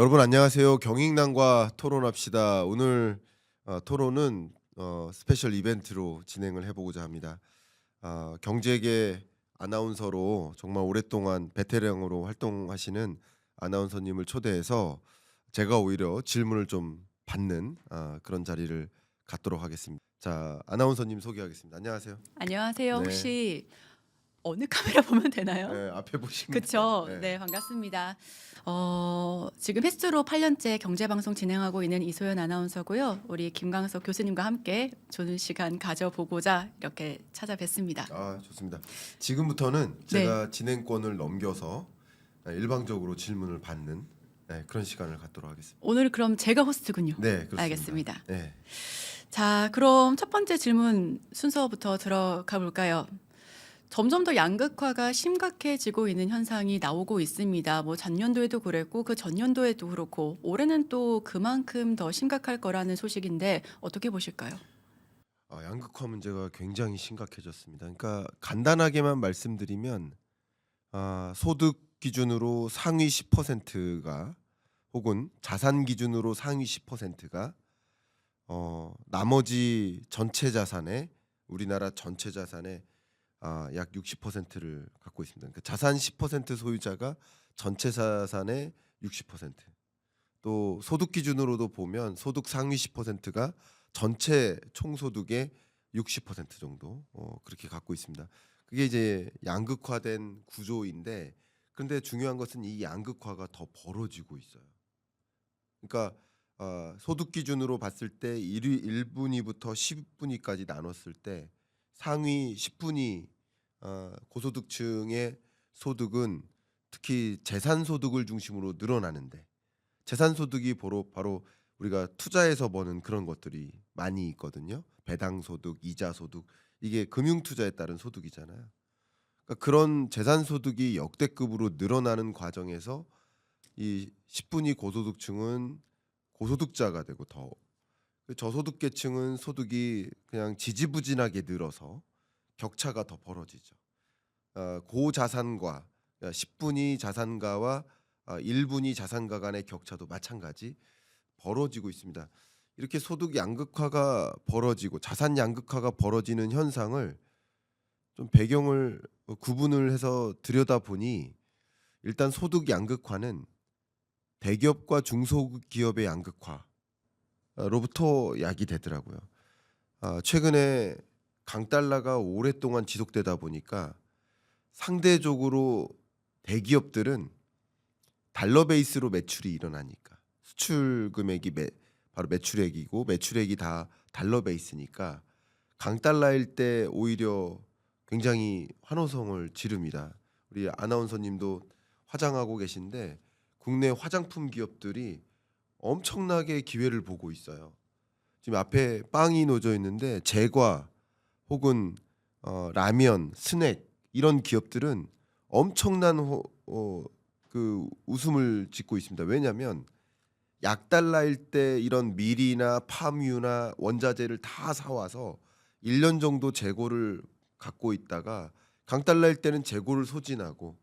여러분 안녕하세요. 경익난과 토론합시다. 오늘 토론은 스페셜 이벤트로 진행을 해보고자 합니다. 경제계 아나운서로 정말 오랫동안 베테랑으로 활동하시는 아나운서님을 초대해서 제가 오히려 질문을 좀 받는 그런 자리를 갖도록 하겠습니다. 자, 아나운서님 소개하겠습니다. 안녕하세요. 안녕하세요. 네, 혹시 어느 카메라 보면 되나요? 네 앞에 보시면 돼요. 그쵸. 네. 네, 반갑습니다. 지금 햇수로 8년째 경제방송 진행하고 있는 이소연 아나운서고요. 우리 김광석 교수님과 함께 좋은 시간 가져보고자 이렇게 찾아뵙습니다. 좋습니다. 지금부터는 네. 제가 진행권을 넘겨서 일방적으로 질문을 받는 그런 시간을 갖도록 하겠습니다. 오늘 그럼 제가 호스트군요. 네, 그렇습니다. 알겠습니다. 네, 자, 그럼 첫 번째 질문 순서부터 들어가 볼까요? 점점 더 양극화가 심각해지고 있는 현상이 나오고 있습니다. 뭐 작년도에도 그랬고 그 전년도에도 그렇고 올해는 또 그만큼 더 심각할 거라는 소식인데 어떻게 보실까요? 양극화 문제가 굉장히 심각해졌습니다. 그러니까 간단하게만 말씀드리면 소득 기준으로 상위 10%가 혹은 자산 기준으로 상위 10%가 나머지 전체 자산의 우리나라 전체 자산의 약 60%를 갖고 있습니다. 그러니까 자산 10% 소유자가 전체 자산의 60%. 또 소득 기준으로도 보면 소득 상위 10%가 전체 총소득의 60% 정도 그렇게 갖고 있습니다. 그게 이제 양극화된 구조인데 그런데 중요한 것은 이 양극화가 더 벌어지고 있어요. 그러니까 소득 기준으로 봤을 때 1분위부터 10분위까지 나눴을 때 상위 10분위 고소득층의 소득은 특히 재산 소득을 중심으로 늘어나는데 재산 소득이 바로 우리가 투자해서 버는 그런 것들이 많이 있거든요. 배당 소득, 이자 소득 이게 금융 투자에 따른 소득이잖아요. 그러니까 그런 재산 소득이 역대급으로 늘어나는 과정에서 이 10분위 고소득층은 고소득자가 되고 더 저소득계층은 소득이 그냥 지지부진하게 늘어서 격차가 더 벌어지죠. 고자산과 10분위 자산가와 1분위 자산가 간의 격차도 마찬가지 벌어지고 있습니다. 이렇게 소득 양극화가 벌어지고 자산 양극화가 벌어지는 현상을 좀 배경을 구분을 해서 들여다보니 일단 소득 양극화는 대기업과 중소기업의 양극화로부터 야기되더라고요. 최근에 강달러가 오랫동안 지속되다 보니까 상대적으로 대기업들은 달러 베이스로 매출이 일어나니까 수출 금액이 바로 매출액이고 매출액이 다 달러 베이스니까 강달러일 때 오히려 굉장히 환호성을 지릅니다. 우리 아나운서님도 화장하고 계신데 국내 화장품 기업들이 엄청나게 기회를 보고 있어요. 지금 앞에 빵이 놓여져 있는데 제과 혹은 라면, 스낵 이런 기업들은 엄청난 그 웃음을 짓고 있습니다. 왜냐하면 약달러일 때 이런 밀이나 파뮤나 원자재를 다 사와서 1년 정도 재고를 갖고 있다가 강달러일 때는 재고를 소진하고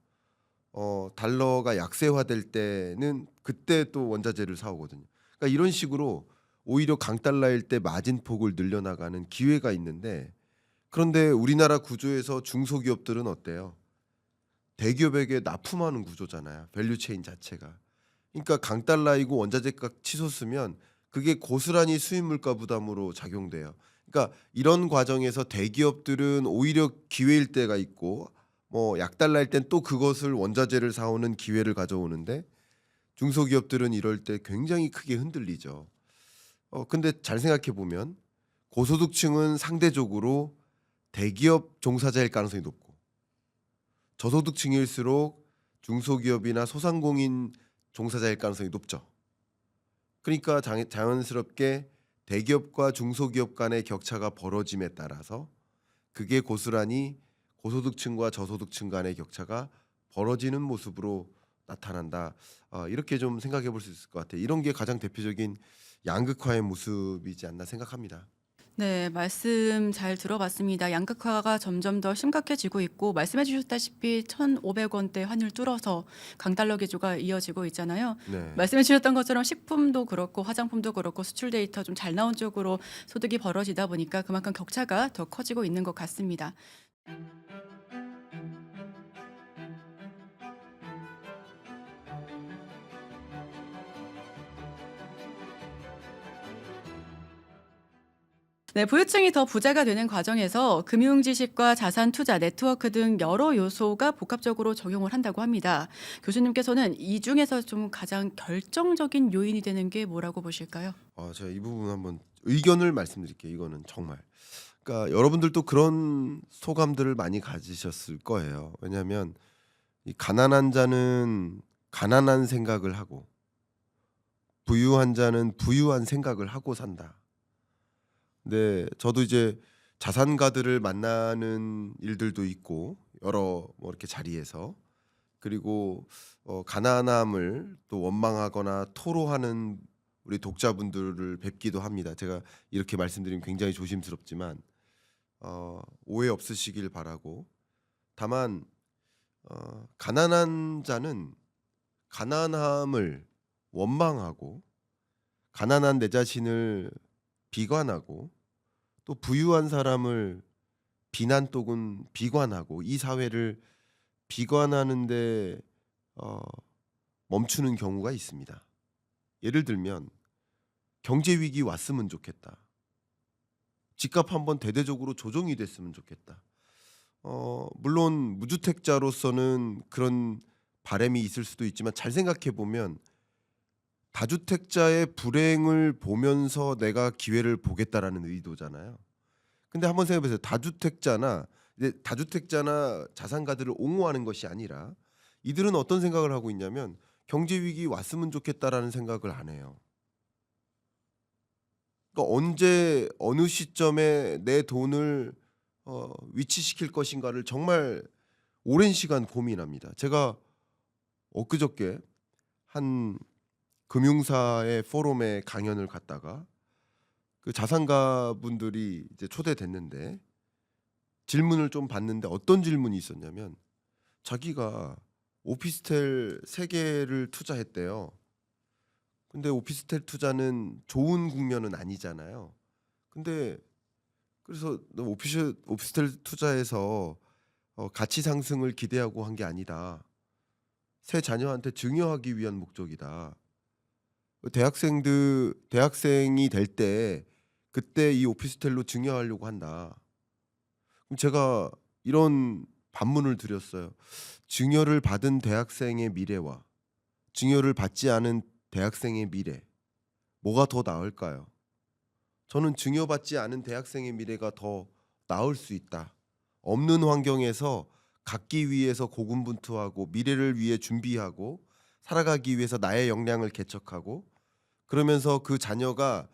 달러가 약세화될 때는 그때 또 원자재를 사오거든요. 그러니까 이런 식으로 오히려 강달러일 때 마진폭을 늘려나가는 기회가 있는데 그런데 우리나라 구조에서 중소기업들은 어때요? 대기업에게 납품하는 구조잖아요. 밸류체인 자체가. 그러니까 강달러이고 원자재값 치솟으면 그게 고스란히 수입 물가 부담으로 작용돼요. 그러니까 이런 과정에서 대기업들은 오히려 기회일 때가 있고 뭐 약달러일 땐 또 그것을 원자재를 사오는 기회를 가져오는데 중소기업들은 이럴 때 굉장히 크게 흔들리죠. 근데 잘 생각해 보면 고소득층은 상대적으로 대기업 종사자일 가능성이 높고 저소득층일수록 중소기업이나 소상공인 종사자일 가능성이 높죠. 그러니까 자연스럽게 대기업과 중소기업 간의 격차가 벌어짐에 따라서 그게 고스란히 고소득층과 저소득층 간의 격차가 벌어지는 모습으로 나타난다. 이렇게 좀 생각해 볼 수 있을 것 같아요. 이런 게 가장 대표적인 양극화의 모습이지 않나 생각합니다. 네, 말씀 잘 들어봤습니다. 양극화가 점점 더 심각해지고 있고 말씀해 주셨다시피 1,500원대 환율 뚫어서 강달러 기조가 이어지고 있잖아요. 네. 말씀해 주셨던 것처럼 식품도 그렇고 화장품도 그렇고 수출 데이터 좀 잘 나온 쪽으로 소득이 벌어지다 보니까 그만큼 격차가 더 커지고 있는 것 같습니다. 네, 부유층이 더 부자가 되는 과정에서 금융 지식과 자산 투자, 네트워크 등 여러 요소가 복합적으로 적용을 한다고 합니다. 교수님께서는 이 중에서 좀 가장 결정적인 요인이 되는 게 뭐라고 보실까요? 제가 이 부분 한번 의견을 말씀드릴게요. 이거는 정말. 그러니까 여러분들도 그런 소감들을 많이 가지셨을 거예요. 왜냐하면 이 가난한 자는 가난한 생각을 하고 부유한 자는 부유한 생각을 하고 산다. 근데 저도 이제 자산가들을 만나는 일들도 있고 여러 뭐 이렇게 자리에서 그리고 가난함을 또 원망하거나 토로하는 우리 독자분들을 뵙기도 합니다. 제가 이렇게 말씀드리면 굉장히 조심스럽지만 오해 없으시길 바라고. 다만 가난한 자는 가난함을 원망하고 가난한 내 자신을 비관하고 또 부유한 사람을 비난 또는 비관하고 이 사회를 비관하는데 어, 멈추는 경우가 있습니다. 예를 들면 경제 위기 왔으면 좋겠다. 집값 한번 대대적으로 조정이 됐으면 좋겠다. 물론 무주택자로서는 그런 바람이 있을 수도 있지만 잘 생각해 보면 다주택자의 불행을 보면서 내가 기회를 보겠다라는 의도잖아요. 근데 한번 생각해 보세요. 다주택자나 자산가들을 옹호하는 것이 아니라 이들은 어떤 생각을 하고 있냐면 경제 위기 왔으면 좋겠다라는 생각을 안 해요. 그러니까 언제 어느 시점에 내 돈을 위치시킬 것인가를 정말 오랜 시간 고민합니다. 제가 엊그저께 한 금융사의 포럼에 강연을 갔다가 그 자산가 분들이 이제 초대됐는데 질문을 좀 받는데 어떤 질문이 있었냐면 자기가 오피스텔 3개를 투자했대요. 근데 오피스텔 투자는 좋은 국면은 아니잖아요. 근데 그래서 너 오피스텔 투자해서 가치 상승을 기대하고 한 게 아니다. 새 자녀한테 증여하기 위한 목적이다. 대학생이 될 때 그때 이 오피스텔로 증여하려고 한다. 그럼 제가 이런 반문을 드렸어요. 증여를 받은 대학생의 미래와 증여를 받지 않은 대학생의 미래 뭐가 더 나을까요? 저는 증여받지 않은 대학생의 미래가 더 나을 수 있다. 없는 환경에서 갖기 위해서 고군분투하고 미래를 위해 준비하고 살아가기 위해서 나의 역량을 개척하고 그러면서 그 자녀가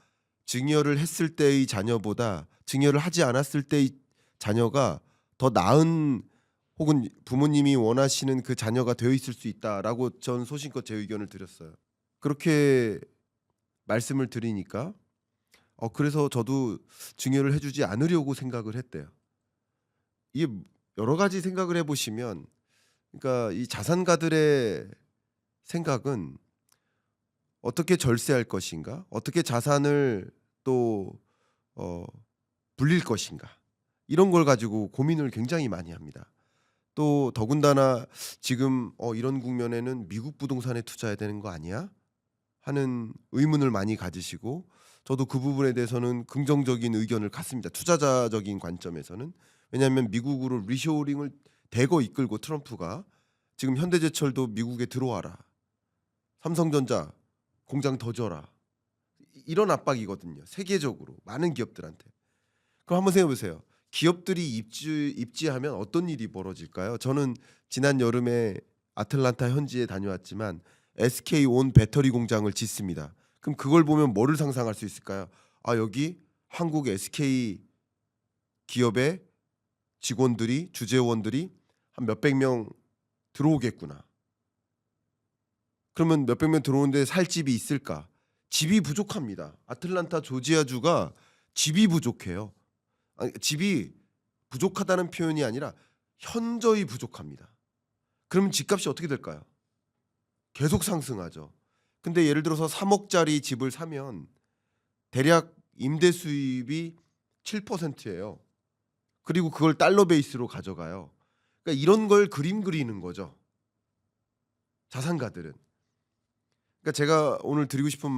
증여를 했을 때의 자녀보다 증여를 하지 않았을 때의 자녀가 더 나은 혹은 부모님이 원하시는 그 자녀가 되어 있을 수 있다라고 전 소신껏 제 의견을 드렸어요. 그렇게 말씀을 드리니까 그래서 저도 증여를 해주지 않으려고 생각을 했대요. 이게 여러 가지 생각을 해보시면 그러니까 이 자산가들의 생각은 어떻게 절세할 것인가, 어떻게 자산을 또 불릴 것인가 이런 걸 가지고 고민을 굉장히 많이 합니다. 또 더군다나 지금 이런 국면에는 미국 부동산에 투자해야 되는 거 아니야? 하는 의문을 많이 가지시고 저도 그 부분에 대해서는 긍정적인 의견을 갖습니다. 투자자적인 관점에서는. 왜냐하면 미국으로 리쇼어링을 대거 이끌고 트럼프가 지금 현대제철도 미국에 들어와라. 삼성전자 공장 더 줘라. 이런 압박이거든요. 세계적으로 많은 기업들한테. 그럼 한번 생각해 보세요. 기업들이 입지하면 어떤 일이 벌어질까요? 저는 지난 여름에 아틀란타 현지에 다녀왔지만 SK온 배터리 공장을 짓습니다. 그럼 그걸 보면 뭐를 상상할 수 있을까요? 아, 여기 한국 SK 기업의 직원들이 주재원들이 한 몇백 명 들어오겠구나. 그러면 몇백 명 들어오는데 살 집이 있을까? 집이 부족합니다. 아틀란타 조지아주가 집이 부족해요. 아니, 집이 부족하다는 표현이 아니라 현저히 부족합니다. 그러면 집값이 어떻게 될까요? 계속 상승하죠. 근데 예를 들어서 3억짜리 집을 사면 대략 임대 수입이 7%예요. 그리고 그걸 달러 베이스로 가져가요. 그러니까 이런 걸 그림 그리는 거죠. 자산가들은. 그러니까 제가 오늘 드리고 싶은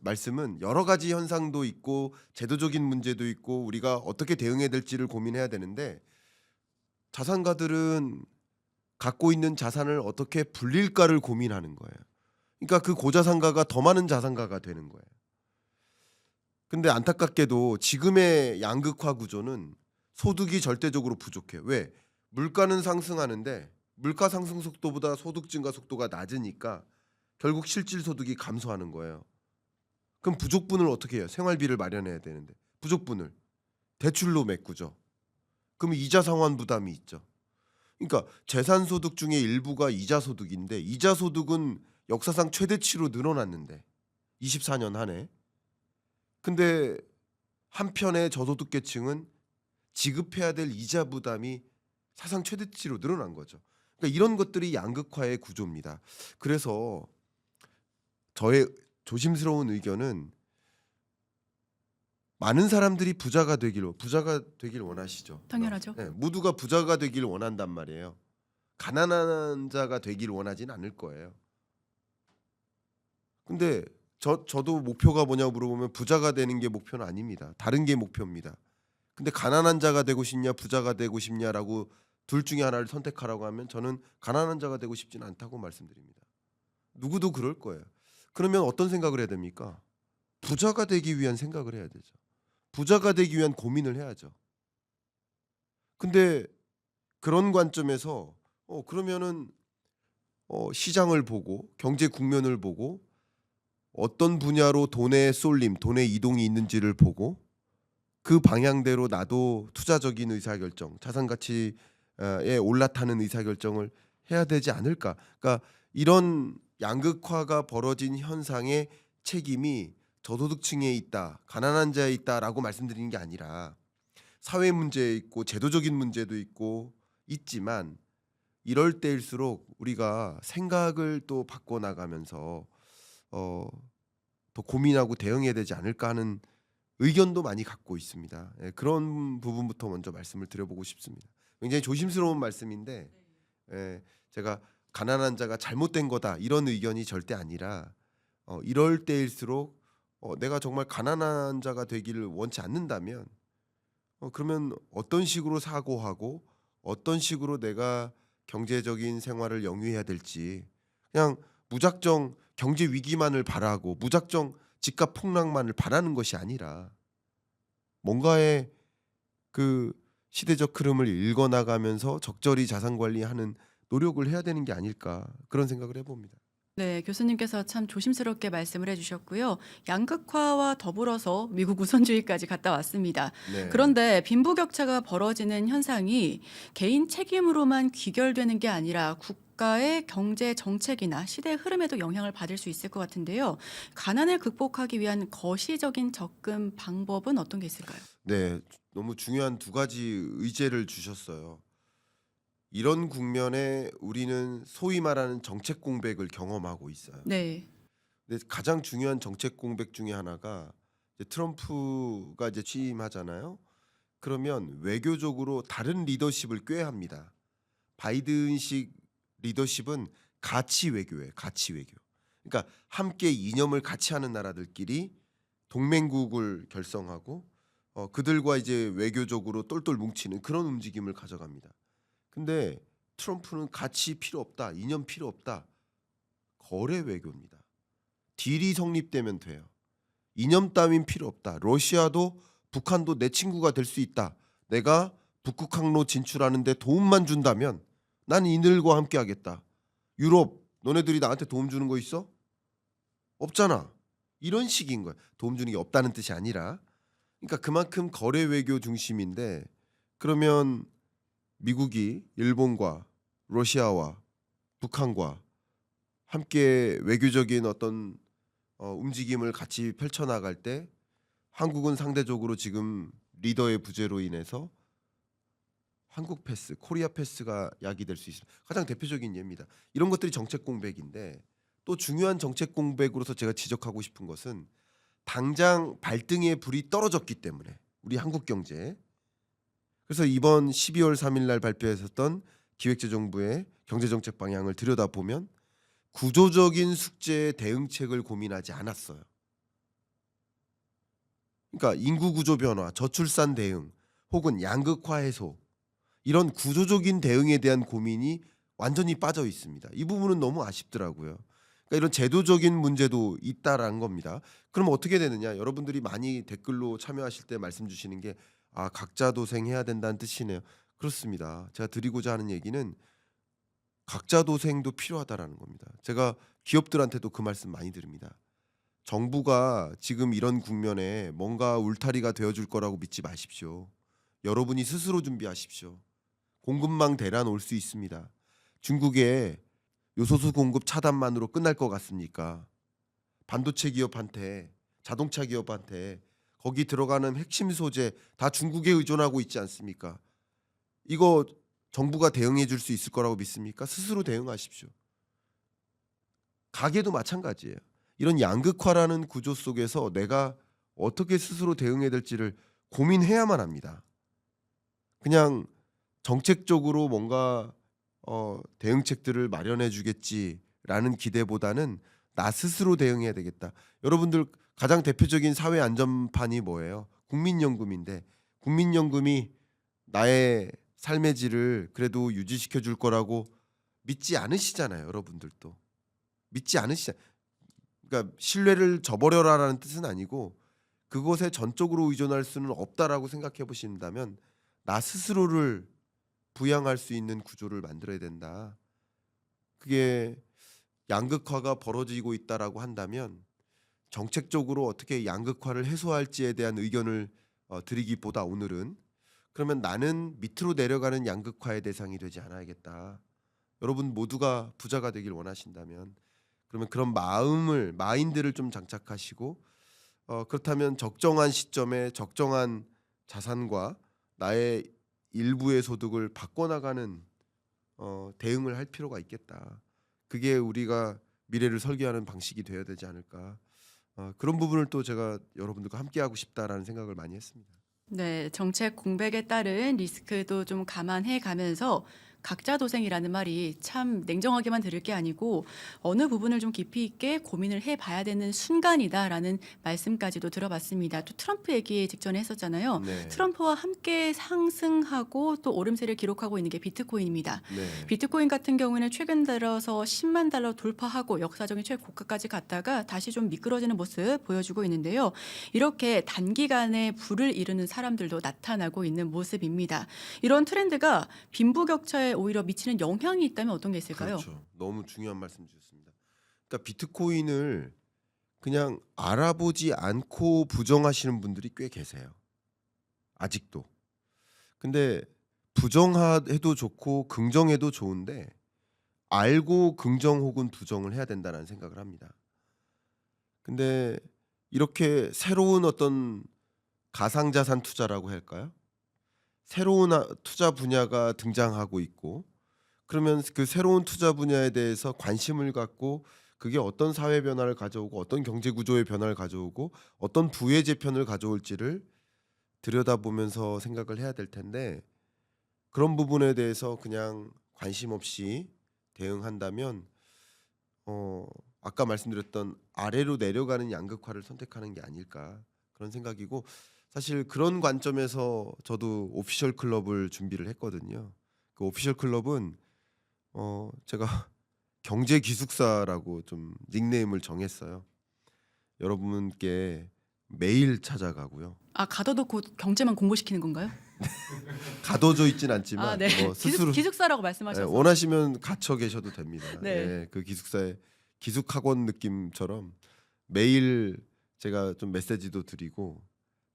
말씀은 여러 가지 현상도 있고 제도적인 문제도 있고 우리가 어떻게 대응해야 될지를 고민해야 되는데 자산가들은 갖고 있는 자산을 어떻게 불릴까를 고민하는 거예요. 그러니까 그 고자산가가 더 많은 자산가가 되는 거예요. 근데 안타깝게도 지금의 양극화 구조는 소득이 절대적으로 부족해요. 왜? 물가는 상승하는데 물가 상승 속도보다 소득 증가 속도가 낮으니까 결국 실질 소득이 감소하는 거예요. 그럼 부족분을 어떻게 해요? 생활비를 마련해야 되는데 부족분을 대출로 메꾸죠. 그럼 이자 상환 부담이 있죠. 그러니까 재산 소득 중에 일부가 이자 소득인데 이자 소득은 역사상 최대치로 늘어났는데 24년 한 해. 근데 한편의 저소득 계층은 지급해야 될 이자 부담이 사상 최대치로 늘어난 거죠. 그러니까 이런 것들이 양극화의 구조입니다. 그래서 저의 조심스러운 의견은 많은 사람들이 부자가 되길 원하시죠. 당연하죠. 네, 모두가 부자가 되길 원한단 말이에요. 가난한 자가 되길 원하진 않을 거예요. 근데 저도 목표가 뭐냐고 물어보면 부자가 되는 게 목표는 아닙니다. 다른 게 목표입니다. 근데 가난한 자가 되고 싶냐 부자가 되고 싶냐라고 둘 중에 하나를 선택하라고 하면 저는 가난한 자가 되고 싶지는 않다고 말씀드립니다. 누구도 그럴 거예요. 그러면 어떤 생각을 해야 됩니까? 부자가 되기 위한 생각을 해야 되죠. 부자가 되기 위한 고민을 해야죠. 근데 그런 관점에서 그러면은 시장을 보고 경제 국면을 보고 어떤 분야로 돈의 쏠림, 돈의 이동이 있는지를 보고 그 방향대로 나도 투자적인 의사결정, 자산 가치에 올라타는 의사결정을 해야 되지 않을까? 그러니까 이런 양극화가 벌어진 현상의 책임이 저소득층에 있다, 가난한 자에 있다라고 말씀드리는 게 아니라 사회 문제에 있고 제도적인 문제도 있고 있지만 이럴 때일수록 우리가 생각을 또 바꿔 나가면서 더 고민하고 대응해야 되지 않을까 하는 의견도 많이 갖고 있습니다. 예, 그런 부분부터 먼저 말씀을 드려보고 싶습니다. 굉장히 조심스러운 말씀인데 제가 가난한 자가 잘못된 거다 이런 의견이 절대 아니라 이럴 때일수록 내가 정말 가난한 자가 되기를 원치 않는다면 그러면 어떤 식으로 사고하고 어떤 식으로 내가 경제적인 생활을 영위해야 될지 그냥 무작정 경제 위기만을 바라고 무작정 집값 폭락만을 바라는 것이 아니라 뭔가의 그 시대적 흐름을 읽어나가면서 적절히 자산 관리하는 노력을 해야 되는 게 아닐까 그런 생각을 해봅니다. 네, 교수님께서 참 조심스럽게 말씀을 해주셨고요. 양극화와 더불어서 미국 우선주의까지 갔다 왔습니다. 네. 그런데 빈부격차가 벌어지는 현상이 개인 책임으로만 귀결되는 게 아니라 국가의 경제 정책이나 시대의 흐름에도 영향을 받을 수 있을 것 같은데요. 가난을 극복하기 위한 거시적인 접근 방법은 어떤 게 있을까요? 네, 너무 중요한 두 가지 의제를 주셨어요. 이런 국면에 우리는 소위 말하는 정책 공백을 경험하고 있어요. 네, 근데 가장 중요한 정책 공백 중에 하나가 이제 트럼프가 이제 취임하잖아요. 그러면 외교적으로 다른 리더십을 꾀합니다. 바이든식 리더십은 가치 외교예요. 가치 외교. 그러니까 함께 이념을 같이 하는 나라들끼리 동맹국을 결성하고 그들과 이제 외교적으로 똘똘 뭉치는 그런 움직임을 가져갑니다. 근데 트럼프는 가치 필요 없다. 이념 필요 없다. 거래 외교입니다. 딜이 성립되면 돼요. 이념 따윈 필요 없다. 러시아도 북한도 내 친구가 될 수 있다. 내가 북극 항로 진출하는데 도움만 준다면 난 이들과 함께 하겠다. 유럽 너네들이 나한테 도움 주는 거 있어? 없잖아. 이런 식인 거야. 도움 주는 게 없다는 뜻이 아니라 그러니까 그만큼 거래 외교 중심인데 그러면 미국이 일본과 러시아와 북한과 함께 외교적인 어떤 움직임을 같이 펼쳐나갈 때 한국은 상대적으로 지금 리더의 부재로 인해서 한국 패스, 코리아 패스가 야기될 수 있습니다. 가장 대표적인 예입니다. 이런 것들이 정책 공백인데 또 중요한 정책 공백으로서 제가 지적하고 싶은 것은 당장 발등에 불이 떨어졌기 때문에 우리 한국 경제에 그래서 이번 12월 3일 날 발표했었던 기획재정부의 경제정책 방향을 들여다보면 구조적인 숙제의 대응책을 고민하지 않았어요. 그러니까 인구 구조 변화, 저출산 대응 혹은 양극화 해소 이런 구조적인 대응에 대한 고민이 완전히 빠져 있습니다. 이 부분은 너무 아쉽더라고요. 그러니까 이런 제도적인 문제도 있다라는 겁니다. 그럼 어떻게 되느냐? 여러분들이 많이 댓글로 참여하실 때 말씀 주시는 게 각자 도생해야 된다는 뜻이네요. 그렇습니다. 제가 드리고자 하는 얘기는 각자 도생도 필요하다라는 겁니다. 제가 기업들한테도 그 말씀 많이 드립니다. 정부가 지금 이런 국면에 뭔가 울타리가 되어줄 거라고 믿지 마십시오. 여러분이 스스로 준비하십시오. 공급망 대란 올 수 있습니다. 중국의 요소수 공급 차단만으로 끝날 것 같습니까? 반도체 기업한테, 자동차 기업한테 거기 들어가는 핵심 소재 다 중국에 의존하고 있지 않습니까? 이거 정부가 대응해 줄 수 있을 거라고 믿습니까? 스스로 대응하십시오. 가게도 마찬가지예요. 이런 양극화라는 구조 속에서 내가 어떻게 스스로 대응해야 될지를 고민해야만 합니다. 그냥 정책적으로 뭔가 대응책들을 마련해 주겠지라는 기대보다는 나 스스로 대응해야 되겠다. 여러분들 가장 대표적인 사회 안전판이 뭐예요? 국민연금인데 국민연금이 나의 삶의 질을 그래도 유지시켜 줄 거라고 믿지 않으시잖아요, 여러분들도. 믿지 않으시잖아요. 그러니까 신뢰를 저버려라라는 뜻은 아니고 그것에 전적으로 의존할 수는 없다라고 생각해 보신다면 나 스스로를 부양할 수 있는 구조를 만들어야 된다. 그게 양극화가 벌어지고 있다라고 한다면 정책적으로 어떻게 양극화를 해소할지에 대한 의견을 드리기보다 오늘은 그러면 나는 밑으로 내려가는 양극화의 대상이 되지 않아야겠다. 여러분 모두가 부자가 되길 원하신다면 그러면 그런 마인드를 좀 장착하시고 그렇다면 적정한 시점에 적정한 자산과 나의 일부의 소득을 바꿔나가는 대응을 할 필요가 있겠다. 그게 우리가 미래를 설계하는 방식이 되어야 되지 않을까. 그런 부분을 또 제가 여러분들과 함께하고 싶다라는 생각을 많이 했습니다. 네. 정책 공백에 따른 리스크도 좀 감안해 가면서 각자 도생이라는 말이 참 냉정하게만 들을 게 아니고 어느 부분을 좀 깊이 있게 고민을 해 봐야 되는 순간이다라는 말씀까지도 들어봤습니다. 또 트럼프 얘기 직전에 했었잖아요. 네, 트럼프와 함께 상승하고 또 오름세를 기록하고 있는 게 비트코인입니다. 네, 비트코인 같은 경우에는 최근 들어서 10만 달러 돌파하고 역사적인 최고가까지 갔다가 다시 좀 미끄러지는 모습 보여주고 있는데요. 이렇게 단기간에 부를 이루는 사람들도 나타나고 있는 모습입니다. 이런 트렌드가 빈부격차에 오히려 미치는 영향이 있다면 어떤 게 있을까요? 그렇죠. 너무 중요한 말씀 주셨습니다. 그러니까 비트코인을 그냥 알아보지 않고 부정하시는 분들이 꽤 계세요. 아직도. 근데 부정해도 좋고 긍정해도 좋은데 알고 긍정 혹은 부정을 해야 된다는 생각을 합니다. 근데 이렇게 새로운 어떤 가상자산 투자라고 할까요? 새로운 투자 분야가 등장하고 있고 그러면 그 새로운 투자 분야에 대해서 관심을 갖고 그게 어떤 사회 변화를 가져오고 어떤 경제 구조의 변화를 가져오고 어떤 부의 재편을 가져올지를 들여다보면서 생각을 해야 될 텐데 그런 부분에 대해서 그냥 관심 없이 대응한다면 어 아까 말씀드렸던 아래로 내려가는 양극화를 선택하는 게 아닐까 그런 생각이고 사실 그런 관점에서 저도 오피셜 클럽을 준비를 했거든요. 그 오피셜 클럽은 제가 경제 기숙사라고 좀 닉네임을 정했어요. 여러분께 매일 찾아가고요. 가둬도 곧 경제만 공부시키는 건가요? 가둬져 있진 아 않지만 네. 뭐 스스로 기숙사라고 예, 말씀하셔서. 원하시면 갇혀 계셔도 됩니다. 네. 예, 그 기숙사에 기숙학원 느낌처럼 매일 제가 좀 메시지도 드리고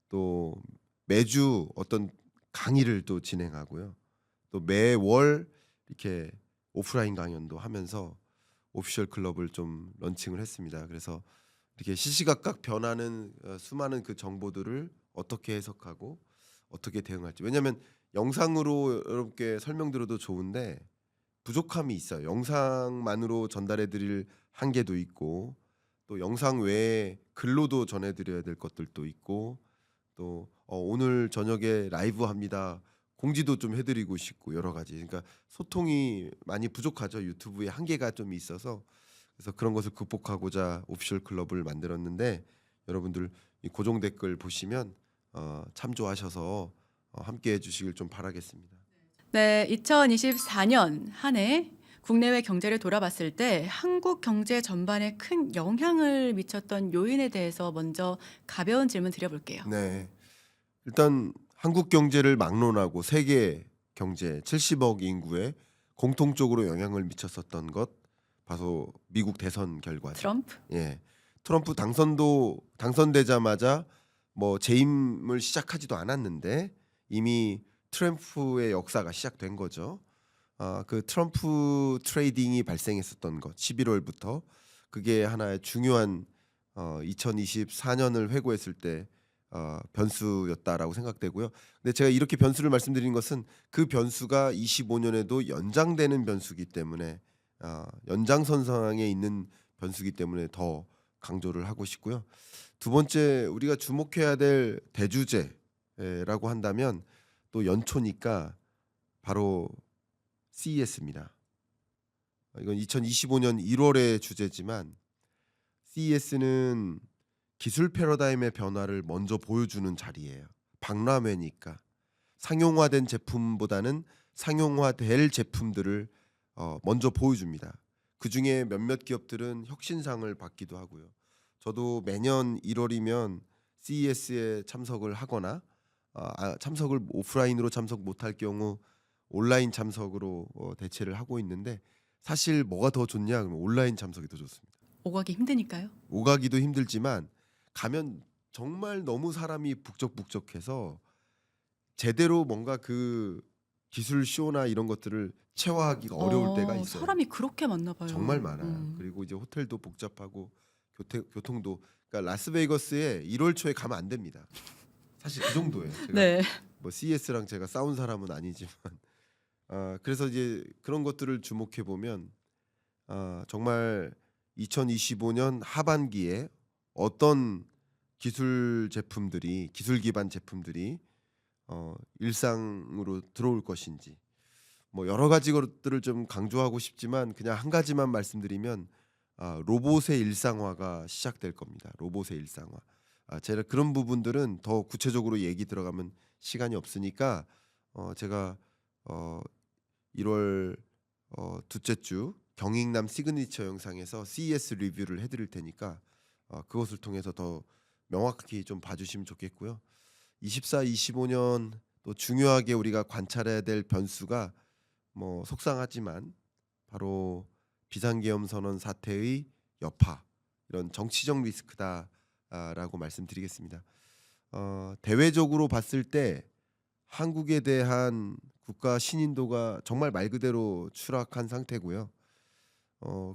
또 매주 어떤 강의를 또 진행하고요. 또 매월 이렇게 오프라인 강연도 하면서 오피셜 클럽을 좀 런칭을 했습니다. 그래서 이렇게 시시각각 변하는 수많은 그 정보들을 어떻게 해석하고 어떻게 대응할지. 왜냐하면 영상으로 여러분께 설명드려도 좋은데 부족함이 있어요. 영상만으로 전달해 드릴 한계도 있고 또 영상 외에 글로도 전해 드려야 될 것들도 있고 또 오늘 저녁에 라이브 합니다. 공지도 좀 해 드리고 싶고 여러 가지. 그러니까 소통이 많이 부족하죠. 유튜브에 한계가 좀 있어서. 그래서 그런 것을 극복하고자 오피셜 클럽을 만들었는데 여러분들 이 고정 댓글 보시면 참조하셔서 함께 해 주시길 좀 바라겠습니다. 네, 2024년 한 해 국내외 경제를 돌아봤을 때 한국 경제 전반에 큰 영향을 미쳤던 요인에 대해서 먼저 가벼운 질문 드려볼게요. 네. 일단 한국 경제를 막론하고 세계 경제 70억 인구에 공통적으로 영향을 미쳤었던 것 바로 미국 대선 결과죠. 트럼프? 예. 트럼프 당선되자마자 뭐 재임을 시작하지도 않았는데 이미 트럼프의 역사가 시작된 거죠. 그 트럼프 트레이딩이 발생했었던 것 11월부터 그게 하나의 중요한 2024년을 회고했을 때 변수였다라고 생각되고요. 근데 제가 이렇게 변수를 말씀드리는 것은 그 변수가 25년에도 연장되는 변수기 때문에 연장선상에 있는 변수기 때문에 더 강조를 하고 싶고요. 두 번째 우리가 주목해야 될 대주제라고 한다면 또 연초니까 바로 CES입니다. 이건 2025년 1월의 주제지만 CES는 기술 패러다임의 변화를 먼저 보여주는 자리예요. 박람회니까 상용화된 제품보다는 상용화될 제품들을 먼저 보여줍니다. 그 중에 몇몇 기업들은 혁신상을 받기도 하고요. 저도 매년 1월이면 CES에 참석을 하거나 참석을 오프라인으로 참석 못할 경우 온라인 참석으로 대체를 하고 있는데 사실 뭐가 더 좋냐 그러면 온라인 참석이 더 좋습니다. 오가기 힘드니까요. 오가기도 힘들지만 가면 정말 너무 사람이 북적북적해서 제대로 뭔가 그 기술 쇼나 이런 것들을 체화하기가 어려울 때가 있어요. 사람이 그렇게 많나 봐요. 정말 많아요. 그리고 이제 호텔도 복잡하고 교통도 그러니까 라스베이거스에 1월 초에 가면 안 됩니다. 사실 그 정도예요. 제가 네. 뭐 CS랑 제가 싸운 사람은 아니지만 그래서 이제 그런 것들을 주목해 보면 정말 2025년 하반기에 어떤 기술 기반 제품들이 일상으로 들어올 것인지 뭐 여러 가지 것들을 좀 강조하고 싶지만 그냥 한 가지만 말씀드리면 로봇의 일상화가 시작될 겁니다. 로봇의 일상화. 제가 그런 부분들은 더 구체적으로 얘기 들어가면 시간이 없으니까 제가 1월 둘째 주 경익남 시그니처 영상에서 CES 리뷰를 해드릴 테니까 그것을 통해서 더 명확히 좀 봐주시면 좋겠고요. 24, 25년 또 중요하게 우리가 관찰해야 될 변수가 뭐 속상하지만 바로 비상계엄 선언 사태의 여파 이런 정치적 리스크다라고 말씀드리겠습니다. 대외적으로 봤을 때 한국에 대한 국가 신인도가 정말 말 그대로 추락한 상태고요.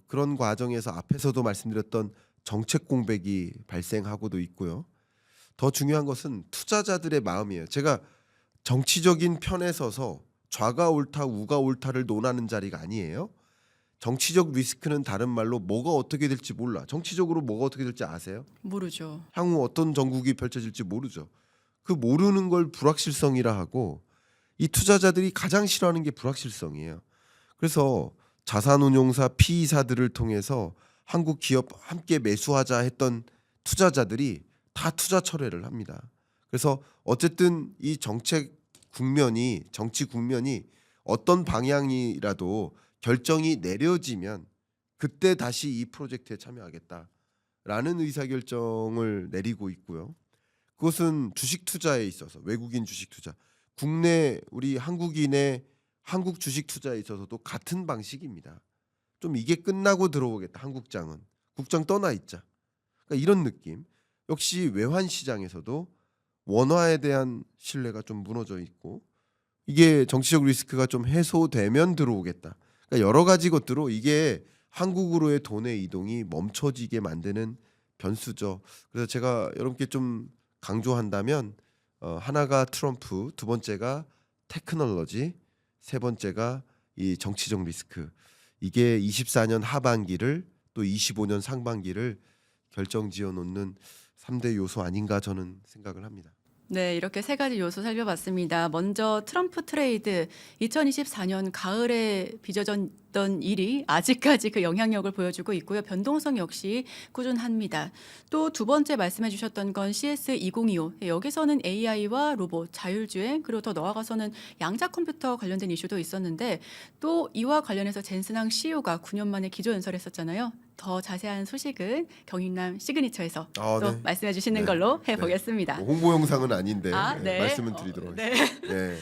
그런 과정에서 앞에서도 말씀드렸던 정책 공백이 발생하고도 있고요. 더 중요한 것은 투자자들의 마음이에요. 제가 정치적인 편에 서서 좌가 옳다 우가 옳다를 논하는 자리가 아니에요. 정치적 리스크는 다른 말로 뭐가 어떻게 될지 몰라. 정치적으로 뭐가 어떻게 될지 아세요? 모르죠. 향후 어떤 정국이 펼쳐질지 모르죠. 그 모르는 걸 불확실성이라 하고 이 투자자들이 가장 싫어하는 게 불확실성이에요. 그래서 자산운용사 PE사들을 통해서 한국 기업 함께 매수하자 했던 투자자들이 다 투자 철회를 합니다. 그래서 어쨌든 이 정치 국면이 어떤 방향이라도 결정이 내려지면 그때 다시 이 프로젝트에 참여하겠다라는 의사결정을 내리고 있고요. 그것은 주식 투자에 있어서 외국인 주식 투자, 국내 우리 한국인의 한국 주식 투자에 있어서도 같은 방식입니다. 좀 이게 끝나고 들어오겠다. 한국장은 국장 떠나 있자. 그러니까 이런 느낌. 역시 외환 시장에서도 원화에 대한 신뢰가 좀 무너져 있고 이게 정치적 리스크가 좀 해소되면 들어오겠다. 그러니까 여러 가지 것들로 이게 한국으로의 돈의 이동이 멈춰지게 만드는 변수죠. 그래서 제가 여러분께 좀 강조한다면 하나가 트럼프, 두 번째가 테크놀로지, 세 번째가 이 정치적 리스크. 이게 24년 하반기를 또 25년 상반기를 결정지어 놓는 3대 요소 아닌가 저는 생각을 합니다. 네, 이렇게 세 가지 요소 살펴봤습니다. 먼저 트럼프 트레이드 2024년 가을에 빚어졌던 일이 아직까지 그 영향력을 보여주고 있고요. 변동성 역시 꾸준합니다. 또 두 번째 말씀해 주셨던 건 CS2025. 여기서는 AI와 로봇, 자율주행, 그리고 더 나아가서는 양자 컴퓨터 관련된 이슈도 있었는데 또 이와 관련해서 젠슨항 CEO가 9년 만에 기조연설했었잖아요. 더 자세한 소식은 경인남 시그니처에서 아, 또 네. 말씀해 주시는 네. 걸로 네. 해보겠습니다. 뭐 홍보 영상은 아닌데 아, 네. 말씀은 드리도록 네. 하겠습니다. 네.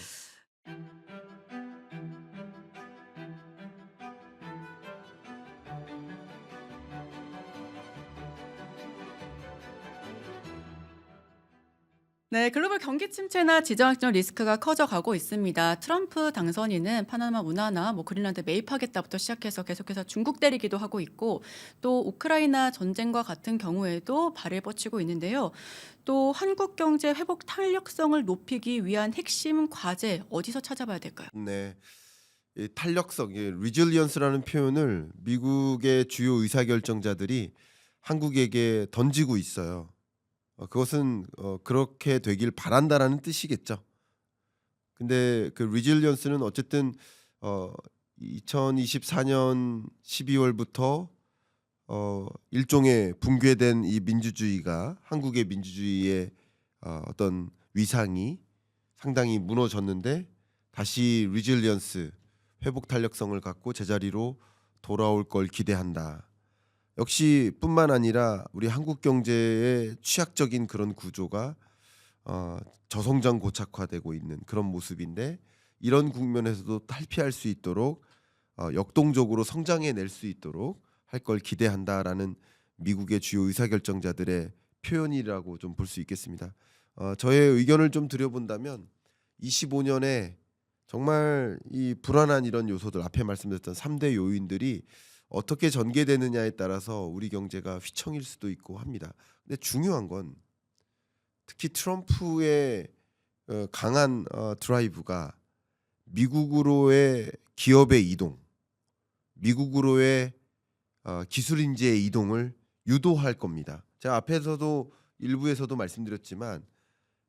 네, 글로벌 경기 침체나 지정학적 리스크가 커져가고 있습니다. 트럼프 당선인은 파나마 운하나 뭐 그린란드 매입하겠다부터 시작해서 계속해서 중국 때리기도 하고 있고 또 우크라이나 전쟁과 같은 경우에도 발을 뻗치고 있는데요. 또 한국 경제 회복 탄력성을 높이기 위한 핵심 과제 어디서 찾아봐야 될까요? 네. 이 탄력성, 리질리언스라는 표현을 미국의 주요 의사결정자들이 한국에게 던지고 있어요. 그것은 그렇게 되길 바란다라는 뜻이겠죠. 근데 그 리질리언스는 어쨌든 어 2024년 12월부터 일종의 붕괴된 이 민주주의가 한국의 민주주의의 어떤 위상이 상당히 무너졌는데 다시 리질리언스 회복 탄력성을 갖고 제자리로 돌아올 걸 기대한다. 역시 뿐만 아니라 우리 한국 경제의 취약적인 그런 구조가 저성장 고착화되고 있는 그런 모습인데 이런 국면에서도 탈피할 수 있도록 역동적으로 성장해낼 수 있도록 할 걸 기대한다라는 미국의 주요 의사결정자들의 표현이라고 좀 볼 수 있겠습니다. 저의 의견을 좀 드려본다면 25년에 정말 이 불안한 이런 요소들 앞에 말씀드렸던 3대 요인들이 어떻게 전개되느냐에 따라서 우리 경제가 휘청일 수도 있고 합니다. 근데 중요한 건 특히 트럼프의 강한 드라이브가 미국으로의 기업의 이동, 미국으로의 기술 인재의 이동을 유도할 겁니다. 제가 앞에서도 일부에서도 말씀드렸지만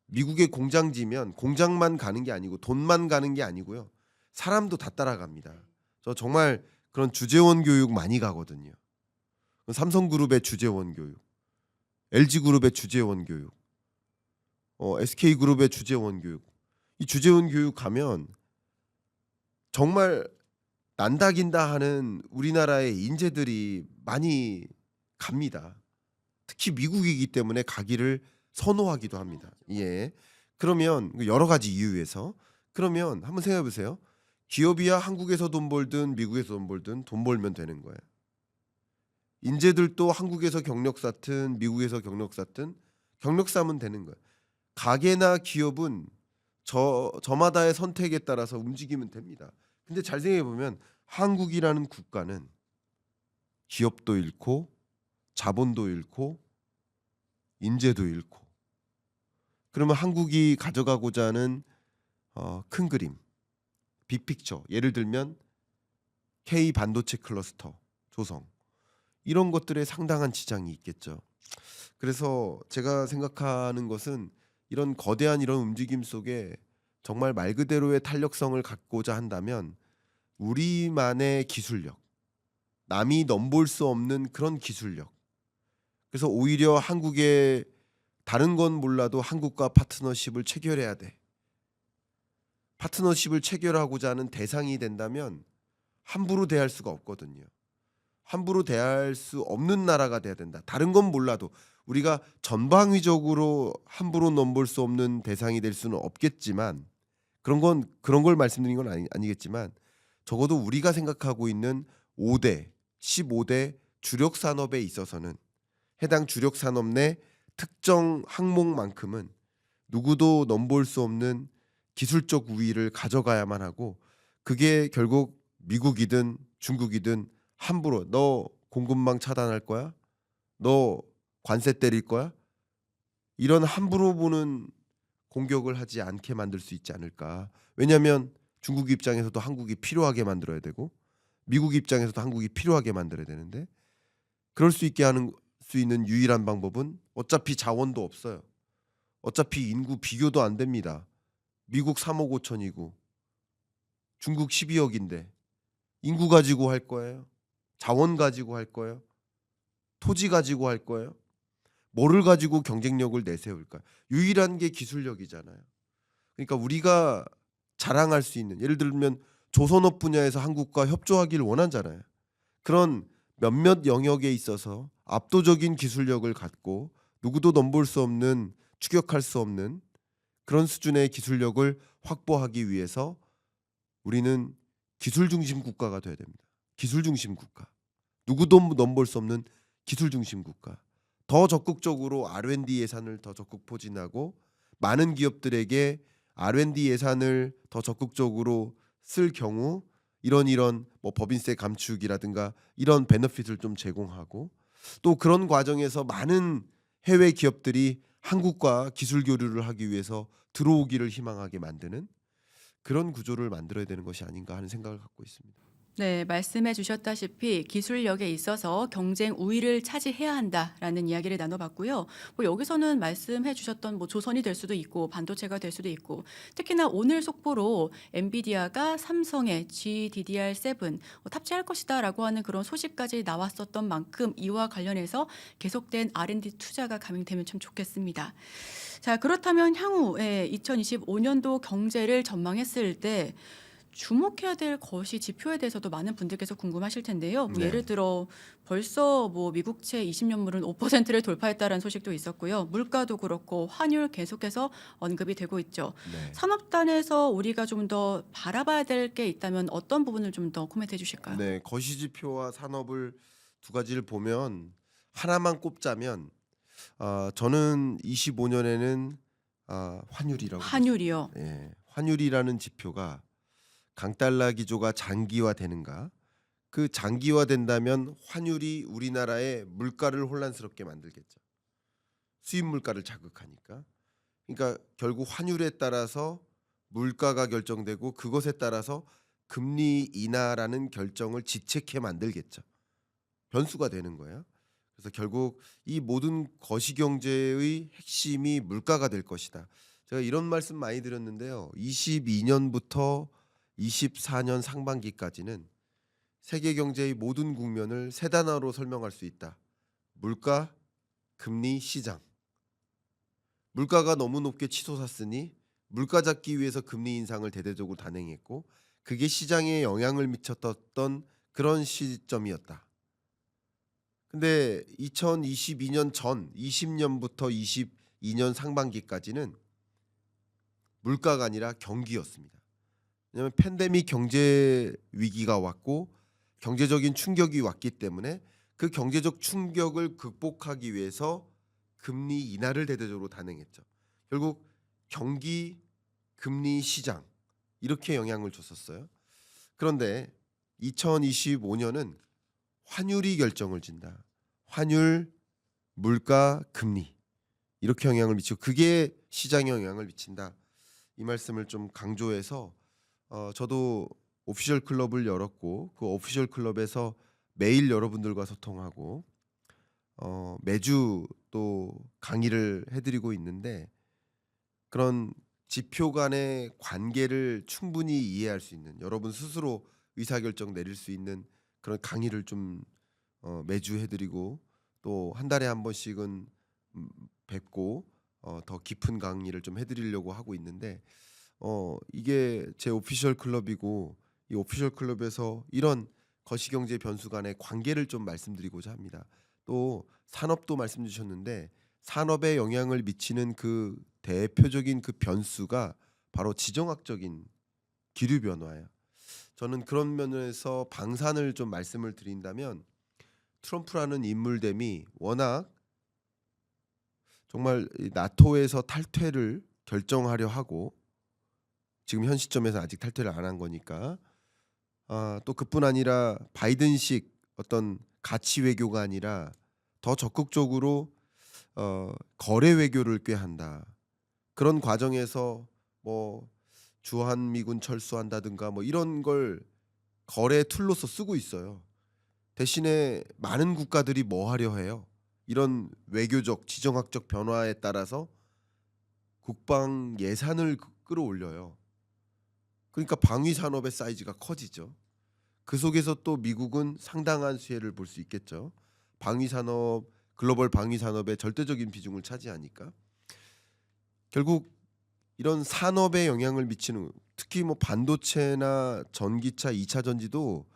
미국의 공장지면 공장만 가는 게 아니고 돈만 가는 게 아니고요. 사람도 다 따라갑니다. 저 정말 그런 주재원 교육 많이 가거든요. 삼성그룹의 주재원 교육, LG그룹의 주재원 교육, SK그룹의 주재원 교육. 이 주재원 교육 가면 정말 난다긴다 하는 우리나라의 인재들이 많이 갑니다. 특히 미국이기 때문에 가기를 선호하기도 합니다. 예. 그러면 여러 가지 이유에서 그러면 한번 생각해 보세요. 기업이야 한국에서 돈 벌든 미국에서 돈 벌든 돈 벌면 되는 거예요. 인재들도 한국에서 경력 쌓든 미국에서 경력 쌓든 경력 쌓으면 되는 거예요. 가게나 기업은 저마다의 선택에 따라서 움직이면 됩니다. 근데 잘 생각해 보면 한국이라는 국가는 기업도 잃고 자본도 잃고 인재도 잃고 그러면 한국이 가져가고자 하는 큰 그림, 빅픽처 예를 들면 K 반도체 클러스터 조성 이런 것들에 상당한 지장이 있겠죠. 그래서 제가 생각하는 것은 이런 거대한 이런 움직임 속에 정말 말 그대로의 탄력성을 갖고자 한다면 우리만의 기술력, 남이 넘볼 수 없는 그런 기술력. 그래서 오히려 한국의 다른 건 몰라도 한국과 파트너십을 체결해야 돼. 파트너십을 체결하고자 하는 대상이 된다면 함부로 대할 수가 없거든요. 함부로 대할 수 없는 나라가 돼야 된다. 다른 건 몰라도 우리가 전방위적으로 함부로 넘볼 수 없는 대상이 될 수는 없겠지만 그런 걸 말씀드린 건 아니겠지만 적어도 우리가 생각하고 있는 5대, 15대 주력 산업에 있어서는 해당 주력 산업 내 특정 항목만큼은 누구도 넘볼 수 없는 기술적 우위를 가져가야만 하고 그게 결국 미국이든 중국이든 함부로 너 공급망 차단할 거야? 너 관세 때릴 거야? 이런 함부로 보는 공격을 하지 않게 만들 수 있지 않을까. 왜냐하면 중국 입장에서도 한국이 필요하게 만들어야 되고 미국 입장에서도 한국이 필요하게 만들어야 되는데 그럴 수 있게 하는 수 있는 유일한 방법은 어차피 자원도 없어요. 어차피 인구 비교도 안 됩니다. 미국 3억 5천이고 중국 12억인데 인구 가지고 할 거예요? 자원 가지고 할 거예요? 토지 가지고 할 거예요? 뭐를 가지고 경쟁력을 내세울까? 유일한 게 기술력이잖아요. 그러니까 우리가 자랑할 수 있는 예를 들면 조선업 분야에서 한국과 협조하기를 원하잖아요. 그런 몇몇 영역에 있어서 압도적인 기술력을 갖고 누구도 넘볼 수 없는 추격할 수 없는 그런 수준의 기술력을 확보하기 위해서 우리는 기술 중심 국가가 돼야 됩니다. 기술 중심 국가. 누구도 넘볼 수 없는 기술 중심 국가. 더 적극적으로 R&D 예산을 더 적극 포진하고 많은 기업들에게 R&D 예산을 더 적극적으로 쓸 경우 이런 뭐 법인세 감축이라든가 이런 베너핏을 좀 제공하고 또 그런 과정에서 많은 해외 기업들이 한국과 기술 교류를 하기 위해서 들어오기를 희망하게 만드는 그런 구조를 만들어야 되는 것이 아닌가 하는 생각을 갖고 있습니다. 네, 말씀해 주셨다시피 기술력에 있어서 경쟁 우위를 차지해야 한다라는 이야기를 나눠봤고요. 뭐 여기서는 말씀해 주셨던 뭐 조선이 될 수도 있고 반도체가 될 수도 있고 특히나 오늘 속보로 엔비디아가 삼성의 GDDR7 탑재할 것이다라고 하는 그런 소식까지 나왔었던 만큼 이와 관련해서 계속된 R&D 투자가 감행되면 참 좋겠습니다. 자, 그렇다면 향후에 2025년도 경제를 전망했을 때 주목해야 될 것이 지표에 대해서도 많은 분들께서 궁금하실 텐데요. 뭐 네. 예를 들어 벌써 뭐 미국채 20년물은 5%를 돌파했다라는 소식도 있었고요. 물가도 그렇고 환율 계속해서 언급이 되고 있죠. 네. 산업단에서 우리가 좀 더 바라봐야 될 게 있다면 어떤 부분을 좀 더 코멘트해 주실까요? 네, 거시지표와 산업을 두 가지를 보면 하나만 꼽자면 저는 25년에는 환율이라고 보죠. 환율이요. 예, 환율이라는 지표가 강달러 기조가 장기화되는가? 그 장기화된다면 환율이 우리나라의 물가를 혼란스럽게 만들겠죠. 수입 물가를 자극하니까. 그러니까 결국 환율에 따라서 물가가 결정되고 그것에 따라서 금리 인하라는 결정을 지체케 만들겠죠. 변수가 되는 거예요. 그래서 결국 이 모든 거시경제의 핵심이 물가가 될 것이다. 제가 이런 말씀 많이 드렸는데요. 22년부터 24년 상반기까지는 세계 경제의 모든 국면을 세 단어로 설명할 수 있다. 물가, 금리, 시장. 물가가 너무 높게 치솟았으니 물가 잡기 위해서 금리 인상을 대대적으로 단행했고 그게 시장에 영향을 미쳤던 그런 시점이었다. 근데 2022년 전 20년부터 22년 상반기까지는 물가가 아니라 경기였습니다. 왜냐하면 팬데믹 경제 위기가 왔고 경제적인 충격이 왔기 때문에 그 경제적 충격을 극복하기 위해서 금리 인하를 대대적으로 단행했죠. 결국 경기, 금리, 시장 이렇게 영향을 줬었어요. 그런데 2025년은 환율이 결정을 진다. 환율, 물가, 금리 이렇게 영향을 미치고 그게 시장에 영향을 미친다. 이 말씀을 좀 강조해서 저도 오피셜 클럽을 열었고 그 오피셜 클럽에서 매일 여러분들과 소통하고 매주 또 강의를 해드리고 있는데 그런 지표 간의 관계를 충분히 이해할 수 있는 여러분 스스로 의사결정 내릴 수 있는 그런 강의를 좀 매주 해드리고 또 한 달에 한 번씩은 뵙고 더 깊은 강의를 좀 해드리려고 하고 있는데 이게 제 오피셜 클럽이고 이 오피셜 클럽에서 이런 거시경제 변수 간의 관계를 좀 말씀드리고자 합니다. 또 산업도 말씀 주셨는데 산업에 영향을 미치는 그 대표적인 그 변수가 바로 지정학적인 기류 변화예요. 저는 그런 면에서 방산을 좀 말씀을 드린다면 트럼프라는 인물됨이 워낙 정말 이 나토에서 탈퇴를 결정하려 하고 지금 현 시점에서 아직 탈퇴를 안 한 거니까 또 그뿐 아니라 바이든식 어떤 가치 외교가 아니라 더 적극적으로 거래 외교를 꾀한다. 그런 과정에서 뭐 주한미군 철수한다든가 뭐 이런 걸 거래 툴로서 쓰고 있어요. 대신에 많은 국가들이 뭐 하려 해요? 이런 외교적, 지정학적 변화에 따라서 국방 예산을 끌어올려요. 그러니까 방위 산업의 사이즈가 커지죠. 그 속에서 또 미국은 상당한 수혜를 볼 수 있겠죠. 방위 산업, 글로벌 방위 산업의 절대적인 비중을 차지하니까 결국 이런 산업에 영향을 미치는, 특히 뭐 반도체나 전기차, 2차 전지도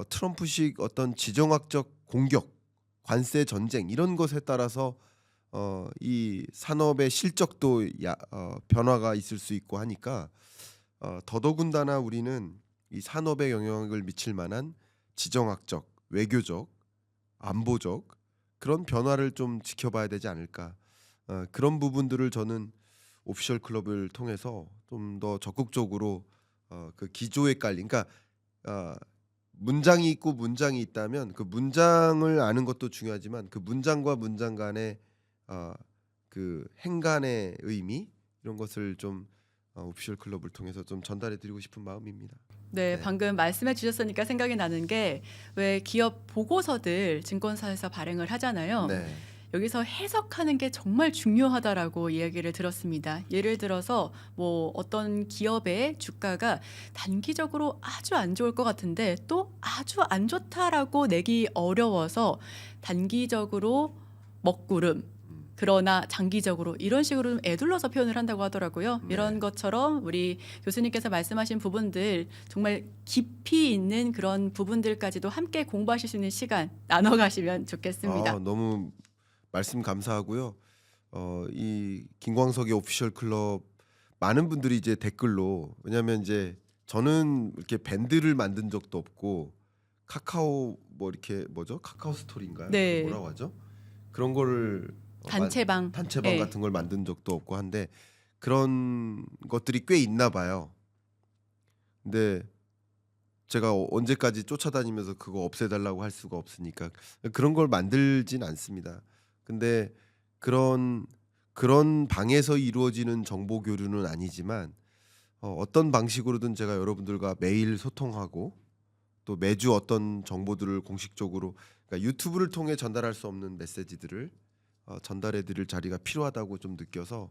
트럼프식 어떤 지정학적 공격, 관세 전쟁 이런 것에 따라서 이 산업의 실적도 변화가 있을 수 있고 하니까 더더군다나 우리는 이 산업에 영향을 미칠 만한 지정학적, 외교적, 안보적 그런 변화를 좀 지켜봐야 되지 않을까. 그런 부분들을 저는 오피셜 클럽을 통해서 좀 더 적극적으로 그 기조에 깔린, 그러니까 문장이 있고 문장이 있다면 그 문장을 아는 것도 중요하지만 그 문장과 문장 간의 그 행간의 의미 이런 것을 좀 오피셜 클럽을 통해서 좀 전달해 드리고 싶은 마음입니다. 네, 네. 방금 말씀해 주셨으니까 생각이 나는 게 왜 기업 보고서들 증권사에서 발행을 하잖아요. 네. 여기서 해석하는 게 정말 중요하다라고 이야기를 들었습니다. 예를 들어서 뭐 어떤 기업의 주가가 단기적으로 아주 안 좋을 것 같은데 또 아주 안 좋다라고 내기 어려워서 단기적으로 먹구름, 음. 그러나 장기적으로 이런 식으로 좀 애둘러서 표현을 한다고 하더라고요. 네. 이런 것처럼 우리 교수님께서 말씀하신 부분들 정말 깊이 있는 그런 부분들까지도 함께 공부하실 수 있는 시간 나눠 가시면 좋겠습니다. 너무 말씀 감사하고요. 이 김광석의 오피셜 클럽 많은 분들이 이제 댓글로, 왜냐하면 이제 저는 이렇게 밴드를 만든 적도 없고 카카오 뭐 이렇게 뭐죠? 카카오 스토리인가요? 그 네. 뭐라고 하죠? 그런 거를 단체방. 단체방 예. 같은 걸 만든 적도 없고 한데 그런 것들이 꽤 있나 봐요. 근데 제가 언제까지 쫓아다니면서 그거 없애달라고 할 수가 없으니까 그런 걸 만들진 않습니다. 근데 그런 방에서 이루어지는 정보 교류는 아니지만 어떤 방식으로든 제가 여러분들과 매일 소통하고 또 매주 어떤 정보들을 공식적으로, 그러니까 유튜브를 통해 전달할 수 없는 메시지들을 전달해 드릴 자리가 필요하다고 좀 느껴서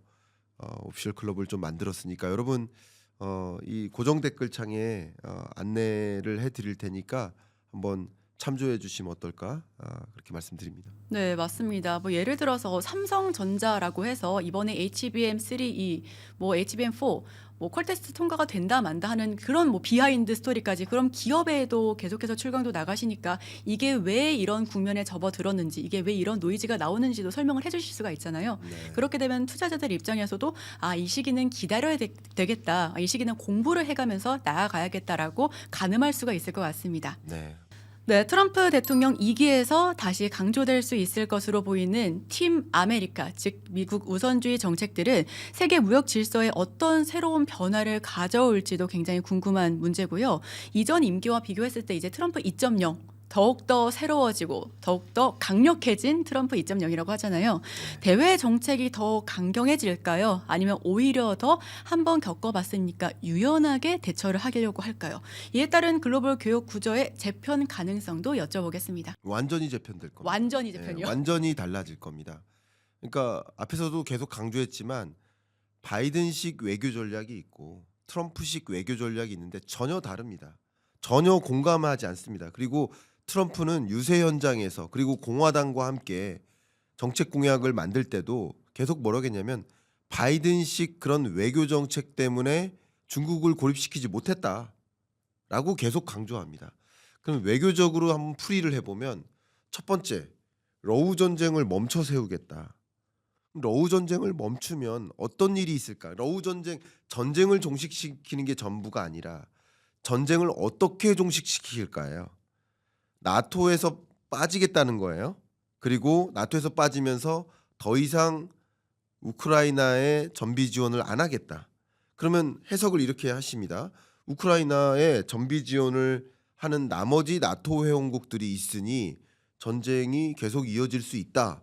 오피셜 클럽을 좀 만들었으니까 여러분 이 고정 댓글창에 안내를 해 드릴 테니까 한번 참조해 주시면 어떨까 그렇게 말씀드립니다. 네, 맞습니다. 뭐 예를 들어서 삼성전자라고 해서 이번에 HBM3E, 뭐 HBM4, 뭐 퀄테스트 통과가 된다 만다 하는 그런 뭐 비하인드 스토리까지, 그럼 기업에도 계속해서 출강도 나가시니까 이게 왜 이런 국면에 접어들었는지, 이게 왜 이런 노이즈가 나오는지도 설명을 해주실 수가 있잖아요. 네. 그렇게 되면 투자자들 입장에서도 이 시기는 기다려야 되겠다, 이 시기는 공부를 해가면서 나아가야겠다라고 가늠할 수가 있을 것 같습니다. 네. 네, 트럼프 대통령 2기에서 다시 강조될 수 있을 것으로 보이는 팀 아메리카, 즉 미국 우선주의 정책들은 세계 무역 질서에 어떤 새로운 변화를 가져올지도 굉장히 궁금한 문제고요. 이전 임기와 비교했을 때 이제 트럼프 2.0 더욱더 새로워지고 더욱더 강력해진 트럼프 2.0이라고 하잖아요. 대외 정책이 더 강경해질까요? 아니면 오히려 더 한번 겪어봤으니까 유연하게 대처를 하려고 할까요? 이에 따른 글로벌 교역 구조의 재편 가능성도 여쭤보겠습니다. 완전히 재편될 겁니다. 완전히 네, 재편이요? 완전히 달라질 겁니다. 그러니까 앞에서도 계속 강조했지만 바이든식 외교 전략이 있고 트럼프식 외교 전략이 있는데 전혀 다릅니다. 전혀 공감하지 않습니다. 그리고 트럼프는 유세 현장에서 그리고 공화당과 함께 정책 공약을 만들 때도 계속 뭐라고 했냐면 바이든식 그런 외교 정책 때문에 중국을 고립시키지 못했다라고 계속 강조합니다. 그럼 외교적으로 한번 풀이를 해보면 첫 번째, 러우 전쟁을 멈춰 세우겠다. 러우 전쟁을 멈추면 어떤 일이 있을까? 러우 전쟁을 종식시키는 게 전부가 아니라 전쟁을 어떻게 종식시킬까요? 나토에서 빠지겠다는 거예요. 그리고 나토에서 빠지면서 더 이상 우크라이나에 전비 지원을 안 하겠다. 그러면 해석을 이렇게 하십니다. 우크라이나에 전비 지원을 하는 나머지 나토 회원국들이 있으니 전쟁이 계속 이어질 수 있다.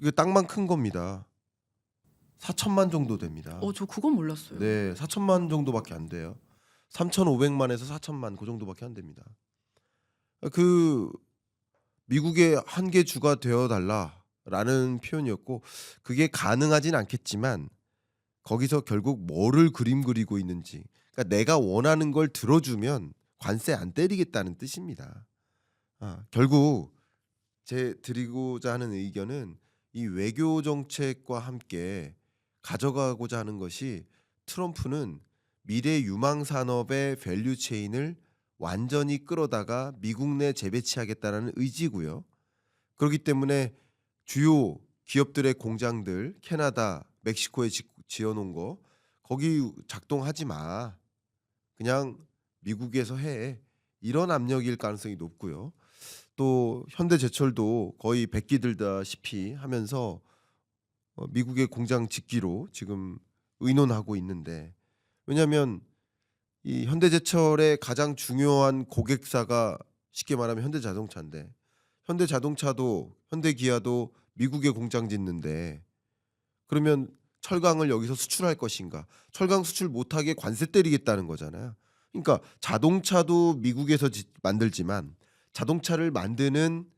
그게 땅만 큰 겁니다. 4천만 정도 됩니다. 저 그건 몰랐어요. 네, 4천만 정도밖에 안 돼요. 3,500만에서 4천만 그 정도밖에 안 됩니다. 그 미국의 한계 주가 되어 달라라는 표현이었고 그게 가능하진 않겠지만 거기서 결국 뭐를 그림 그리고 있는지 그러니까 내가 원하는 걸 들어주면 관세 안 때리겠다는 뜻입니다. 결국 제 드리고자 하는 의견은 이 외교 정책과 함께 가져가고자 하는 것이 트럼프는 미래 유망 산업의 밸류 체인을 완전히 끌어다가 미국 내 재배치하겠다는 의지고요. 그렇기 때문에 주요 기업들의 공장들 캐나다, 멕시코에 지어놓은 거 거기 작동하지 마. 그냥 미국에서 해. 이런 압력일 가능성이 높고요. 또 현대제철도 거의 백기들다시피 하면서 미국의 공장 짓기로 지금 의논하고 있는데 왜냐하면 이 현대제철의 가장 중요한 고객사가 쉽게 말하면 현대자동차인데 현대자동차도 현대기아도 미국에 공장 짓는데 그러면 철강을 여기서 수출할 것인가? 철강 수출 못하게 관세 때리겠다는 거잖아요. 그러니까 자동차도 미국에서 만들지만 자동차를 만드는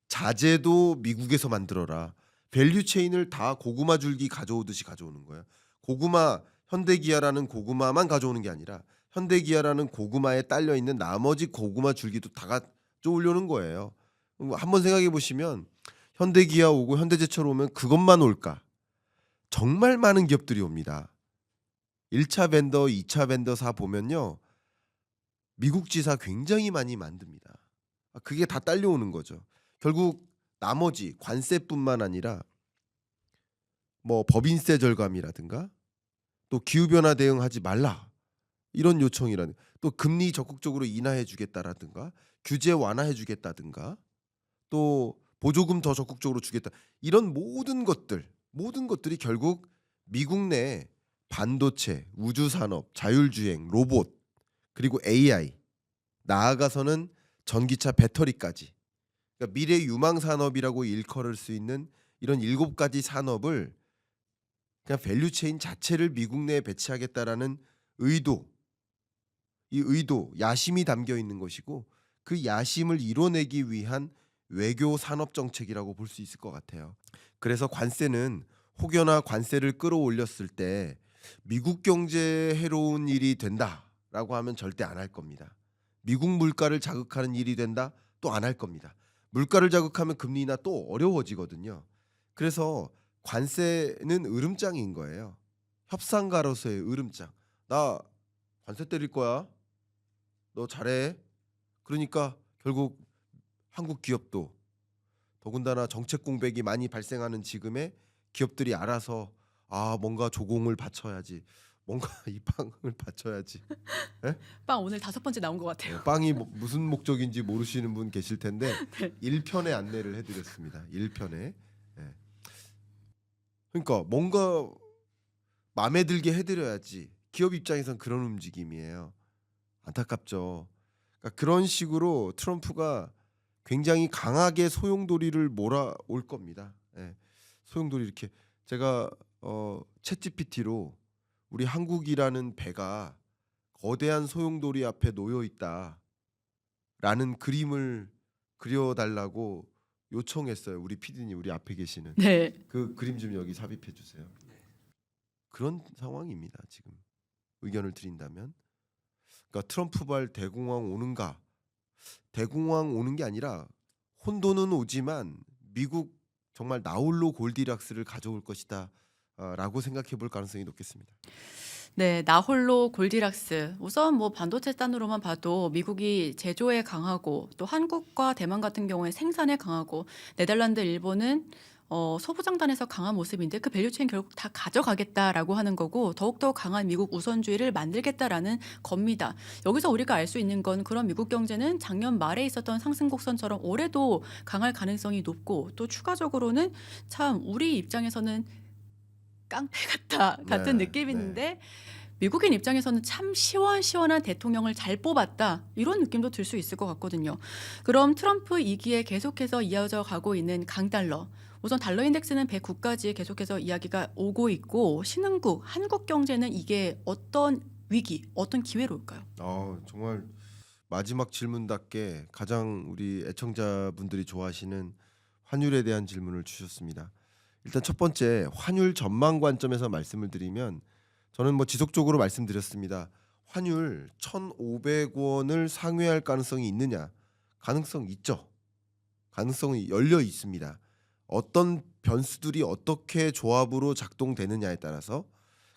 자재도 미국에서 만들어라. 밸류 체인을 다 고구마 줄기 가져오듯이 가져오는 거야. 고구마 현대기아라는 고구마만 가져오는 게 아니라 현대기아라는 고구마에 딸려 있는 나머지 고구마 줄기도 다 가져오려는 거예요. 한번 생각해 보시면 현대기아 오고 현대제철 오면 그것만 올까? 정말 많은 기업들이 옵니다. 1차 벤더, 2차 벤더사 보면요. 미국 지사 굉장히 많이 만듭니다. 그게 다 딸려오는 거죠. 결국 나머지 관세뿐만 아니라 뭐 법인세 절감이라든가 또 기후변화 대응하지 말라 이런 요청이라는 또 금리 적극적으로 인하해 주겠다라든가 규제 완화해 주겠다든가 또 보조금 더 적극적으로 주겠다 이런 모든 것들이 결국 미국 내 반도체, 우주산업, 자율주행, 로봇 그리고 AI 나아가서는 전기차 배터리까지 그러니까 미래 유망 산업이라고 일컬을 수 있는 이런 7가지 산업을 그냥 밸류체인 자체를 미국 내에 배치하겠다라는 의도, 이 의도, 야심이 담겨 있는 것이고 그 야심을 이뤄내기 위한 외교 산업 정책이라고 볼 수 있을 것 같아요. 그래서 관세는 혹여나 관세를 끌어올렸을 때 미국 경제에 해로운 일이 된다라고 하면 절대 안 할 겁니다. 미국 물가를 자극하는 일이 된다? 또 안 할 겁니다. 물가를 자극하면 금리 인하 또 어려워지거든요. 그래서 관세는 으름장인 거예요. 협상가로서의 으름장. 나 관세 때릴 거야. 너 잘해. 그러니까 결국 한국 기업도 더군다나 정책 공백이 많이 발생하는 지금에 기업들이 알아서 뭔가 조공을 바쳐야지. 뭔가 이 빵을 바쳐야지. 예? 빵 오늘 5번째 나온 것 같아요. 빵이 무슨 목적인지 모르시는 분 계실 텐데 네. 1편에 안내를 해드렸습니다. 1편에. 예. 그러니까 뭔가 마음에 들게 해드려야지. 기업 입장에선 그런 움직임이에요. 안타깝죠. 그러니까 그런 식으로 트럼프가 굉장히 강하게 소용돌이를 몰아올 겁니다. 예. 소용돌이 이렇게 제가 챗GPT로 우리 한국이라는 배가 거대한 소용돌이 앞에 놓여 있다라는 그림을 그려달라고 요청했어요. 우리 PD님 우리 앞에 계시는 네. 그 그림 좀 여기 삽입해 주세요. 그런 상황입니다. 지금 의견을 드린다면, 그러니까 트럼프발 대공황 오는가? 대공황 오는 게 아니라 혼돈은 오지만 미국 정말 나홀로 골디락스를 가져올 것이다. 라고 생각해 볼 가능성이 높겠습니다. 네, 나홀로 골디락스. 우선 뭐 반도체 단으로만 봐도 미국이 제조에 강하고 또 한국과 대만 같은 경우에 생산에 강하고 네덜란드, 일본은 소부장단에서 강한 모습인데 그 밸류체인 결국 다 가져가겠다라고 하는 거고 더욱더 강한 미국 우선주의를 만들겠다라는 겁니다. 여기서 우리가 알 수 있는 건 그런 미국 경제는 작년 말에 있었던 상승 곡선처럼 올해도 강할 가능성이 높고 또 추가적으로는 참 우리 입장에서는 깡패 같은 네, 느낌인데 미국인 입장에서는 참 시원시원한 대통령을 잘 뽑았다 이런 느낌도 들 수 있을 것 같거든요. 그럼 트럼프 2기에 계속해서 이어져 가고 있는 강달러 우선 달러 인덱스는 109까지 계속해서 이야기가 오고 있고 신흥국, 한국 경제는 이게 어떤 위기, 어떤 기회로 올까요? 정말 마지막 질문답게 가장 우리 애청자분들이 좋아하시는 환율에 대한 질문을 주셨습니다. 일단 첫 번째 환율 전망 관점에서 말씀을 드리면 저는 뭐 지속적으로 말씀드렸습니다. 환율 1,500원을 상회할 가능성이 있느냐? 가능성 있죠. 가능성이 열려 있습니다. 어떤 변수들이 어떻게 조합으로 작동되느냐에 따라서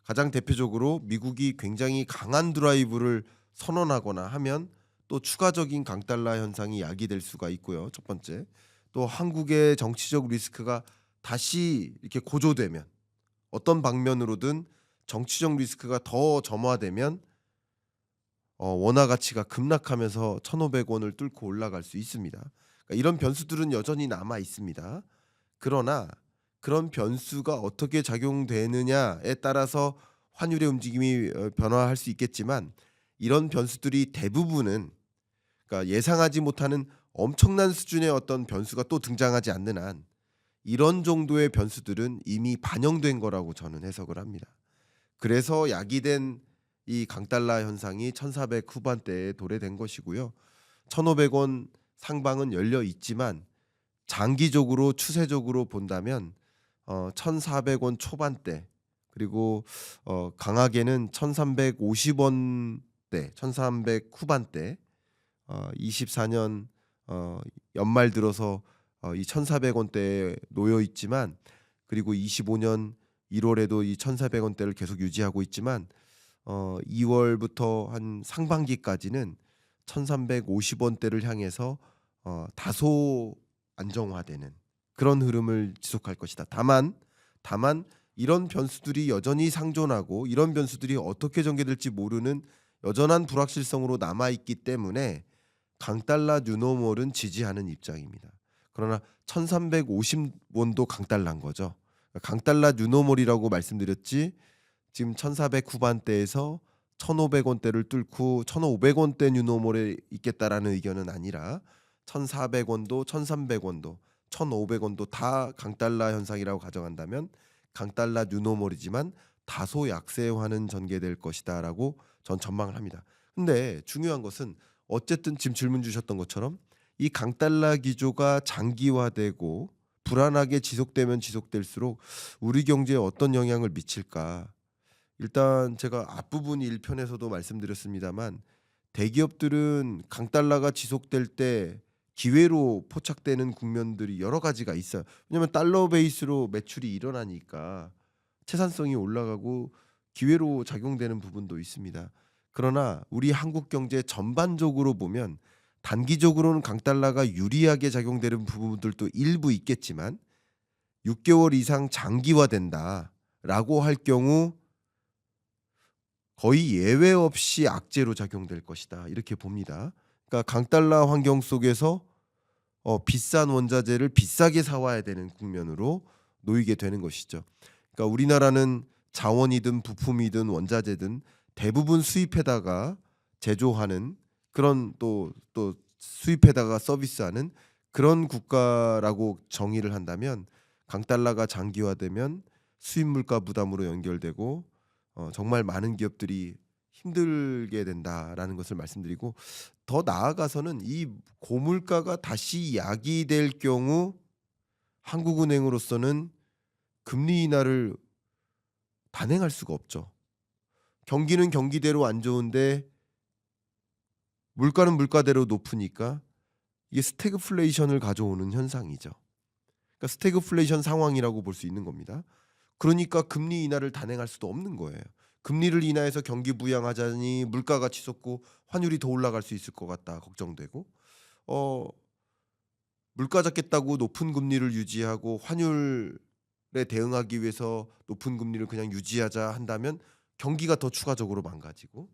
가장 대표적으로 미국이 굉장히 강한 드라이브를 선언하거나 하면 또 추가적인 강달러 현상이 야기될 수가 있고요. 첫 번째. 또 한국의 정치적 리스크가 다시 이렇게 고조되면 어떤 방면으로든 정치적 리스크가 더 점화되면 원화 가치가 급락하면서 1,500원을 뚫고 올라갈 수 있습니다. 그러니까 이런 변수들은 여전히 남아 있습니다. 그러나 그런 변수가 어떻게 작용되느냐에 따라서 환율의 움직임이 변화할 수 있겠지만 이런 변수들이 대부분은 그러니까 예상하지 못하는 엄청난 수준의 어떤 변수가 또 등장하지 않는 한 이런 정도의 변수들은 이미 반영된 거라고 저는 해석을 합니다. 그래서 야기된 이 강달러 현상이 1,400 후반대에 도래된 것이고요. 1,500원 상방은 열려 있지만 장기적으로 추세적으로 본다면 1,400원 초반대 그리고 강하게는 1,350원대, 1,300 후반대 24년 연말 들어서 이 1,400원대에 놓여 있지만 그리고 25년 1월에도 이 1,400원대를 계속 유지하고 있지만 2월부터 한 상반기까지는 1,350원대를 향해서 다소 안정화되는 그런 흐름을 지속할 것이다. 다만 이런 변수들이 여전히 상존하고 이런 변수들이 어떻게 전개될지 모르는 여전한 불확실성으로 남아 있기 때문에 강달러 뉴노멀은 지지하는 입장입니다. 그러나 1,350원도 강달러인 거죠. 강달러 뉴노멀이라고 말씀드렸지 지금 1,400 후반대에서 1,500원대를 뚫고 1,500원대 뉴노멀에 있겠다라는 의견은 아니라 1,400원도 1,300원도 1,500원도 다 강달러 현상이라고 가정한다면 강달러 뉴노멀이지만 다소 약세화는 전개될 것이다라고 전 전망을 합니다. 근데 중요한 것은 어쨌든 지금 질문 주셨던 것처럼 이 강달러 기조가 장기화되고 불안하게 지속되면 지속될수록 우리 경제에 어떤 영향을 미칠까? 일단 제가 앞부분 1편에서도 말씀드렸습니다만 대기업들은 강달러가 지속될 때 기회로 포착되는 국면들이 여러 가지가 있어요. 왜냐하면 달러 베이스로 매출이 일어나니까 채산성이 올라가고 기회로 작용되는 부분도 있습니다. 그러나 우리 한국 경제 전반적으로 보면 단기적으로는 강달러가 유리하게 작용되는 부분들도 일부 있겠지만 6개월 이상 장기화된다라고 할 경우 거의 예외 없이 악재로 작용될 것이다. 이렇게 봅니다. 그러니까 강달러 환경 속에서 비싼 원자재를 비싸게 사와야 되는 국면으로 놓이게 되는 것이죠. 그러니까 우리나라는 자원이든 부품이든 원자재든 대부분 수입해다가 제조하는 그런 또 수입해다가 서비스하는 그런 국가라고 정의를 한다면 강달러가 장기화되면 수입 물가 부담으로 연결되고 정말 많은 기업들이 힘들게 된다라는 것을 말씀드리고 더 나아가서는 이 고물가가 다시 야기될 경우 한국은행으로서는 금리 인하를 단행할 수가 없죠. 경기는 경기대로 안 좋은데 물가는 물가대로 높으니까 이게 스태그플레이션을 가져오는 현상이죠. 그러니까 스태그플레이션 상황이라고 볼 수 있는 겁니다. 그러니까 금리 인하를 단행할 수도 없는 거예요. 금리를 인하해서 경기 부양하자니 물가가 치솟고 환율이 더 올라갈 수 있을 것 같다 걱정되고 물가 잡겠다고 높은 금리를 유지하고 환율에 대응하기 위해서 높은 금리를 그냥 유지하자 한다면 경기가 더 추가적으로 망가지고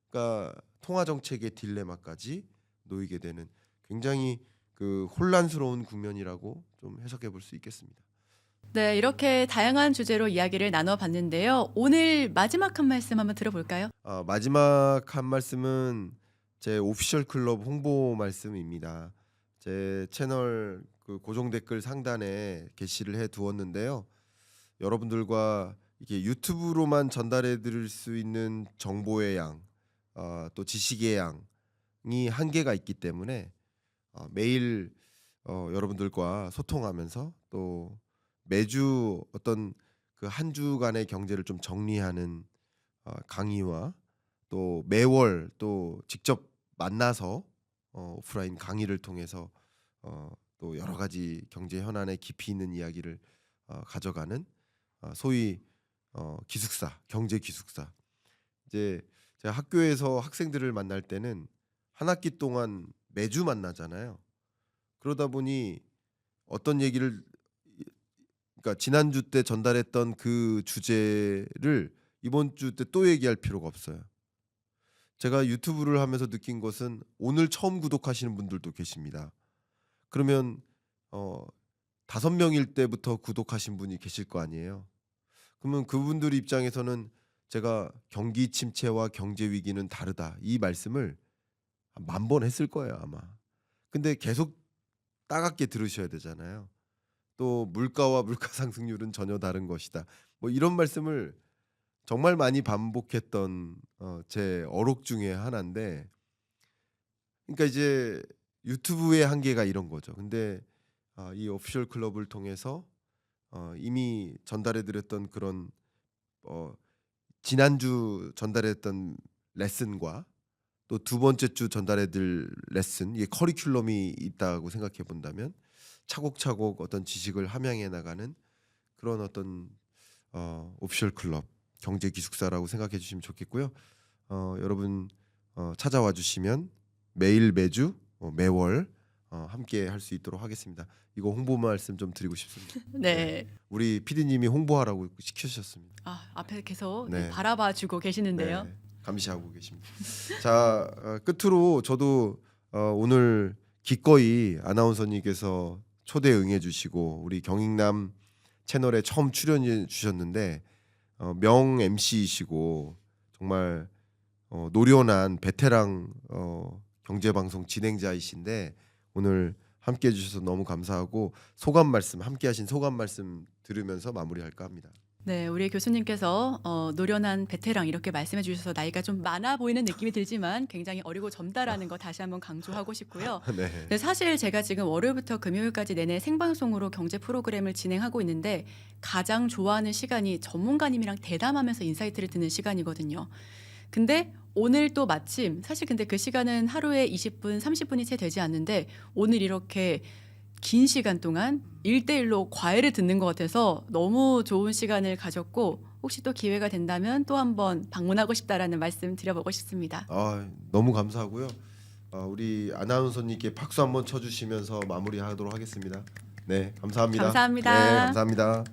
그러니까 통화 정책의 딜레마까지 놓이게 되는 굉장히 그 혼란스러운 국면이라고 좀 해석해 볼 수 있겠습니다. 네, 이렇게 다양한 주제로 이야기를 나눠봤는데요. 오늘 마지막 한 말씀 한번 들어볼까요? 마지막 한 말씀은 제 오피셜 클럽 홍보 말씀입니다. 제 채널 그 고정 댓글 상단에 게시를 해 두었는데요. 여러분들과 이게 유튜브로만 전달해 드릴 수 있는 정보의 양, 또 지식의 양이 한계가 있기 때문에 매일 여러분들과 소통하면서 또 매주 어떤 그 한 주간의 경제를 좀 정리하는 강의와 또 매월 또 직접 만나서 오프라인 강의를 통해서 또 여러 가지 경제 현안에 깊이 있는 이야기를 가져가는 소위 기숙사, 경제 기숙사. 이제 제가 학교에서 학생들을 만날 때는 한 학기 동안 매주 만나잖아요. 그러다 보니 어떤 얘기를 그러니까 지난주 때 전달했던 그 주제를 이번 주 때 또 얘기할 필요가 없어요. 제가 유튜브를 하면서 느낀 것은 오늘 처음 구독하시는 분들도 계십니다. 그러면 어 5명일 때부터 구독하신 분이 계실 거 아니에요. 그러면 그분들 입장에서는 제가 경기 침체와 경제 위기는 다르다 이 말씀을 한 10,000번 했을 거예요, 아마. 근데 계속 따갑게 들으셔야 되잖아요. 또 물가와 물가 상승률은 전혀 다른 것이다. 뭐 이런 말씀을 정말 많이 반복했던 제 어록 중에 하나인데 그러니까 이제 유튜브의 한계가 이런 거죠. 근데 이 오피셜 클럽을 통해서 이미 전달해 드렸던 그런 어 지난주 전달했던 레슨과 또 두 번째 주 전달해 드릴 레슨 이게 커리큘럼이 있다고 생각해 본다면 차곡차곡 어떤 지식을 함양해 나가는 그런 어떤 오피셜 클럽 경제 기숙사라고 생각해 주시면 좋겠고요. 여러분 찾아와 주시면 매일 매주 매월 함께 할 수 있도록 하겠습니다. 이거 홍보 말씀 좀 드리고 싶습니다. 네. 우리 PD님이 홍보하라고 시키셨습니다. 앞에 계속 네. 바라봐 주고 계시는데요. 네, 감시하고 계십니다. 자, 끝으로 저도 오늘 기꺼이 아나운서님께서 초대 응해 주시고 우리 경익남 채널에 처음 출연해 주셨는데 명 MC이시고 정말 노련한 베테랑 경제방송 진행자이신데 오늘 함께 해주셔서 너무 감사하고 소감 말씀 함께 하신 소감 말씀 들으면서 마무리할까 합니다. 네, 우리 교수님께서 노련한 베테랑 이렇게 말씀해 주셔서 나이가 좀 많아 보이는 느낌이 들지만 굉장히 어리고 젊다라는 거 다시 한번 강조하고 싶고요. 네. 네, 사실 제가 지금 월요일부터 금요일까지 내내 생방송으로 경제 프로그램을 진행하고 있는데 가장 좋아하는 시간이 전문가님이랑 대담하면서 인사이트를 듣는 시간이거든요. 근데 오늘 또 마침 사실 근데 그 시간은 하루에 20분, 30분이 채 되지 않는데 오늘 이렇게 긴 시간 동안 1대1로 과외를 듣는 것 같아서 너무 좋은 시간을 가졌고 혹시 또 기회가 된다면 또 한번 방문하고 싶다라는 말씀 드려보고 싶습니다. 너무 감사하고요. 우리 아나운서님께 박수 한번 쳐주시면서 마무리하도록 하겠습니다. 네, 감사합니다. 감사합니다. 네, 감사합니다.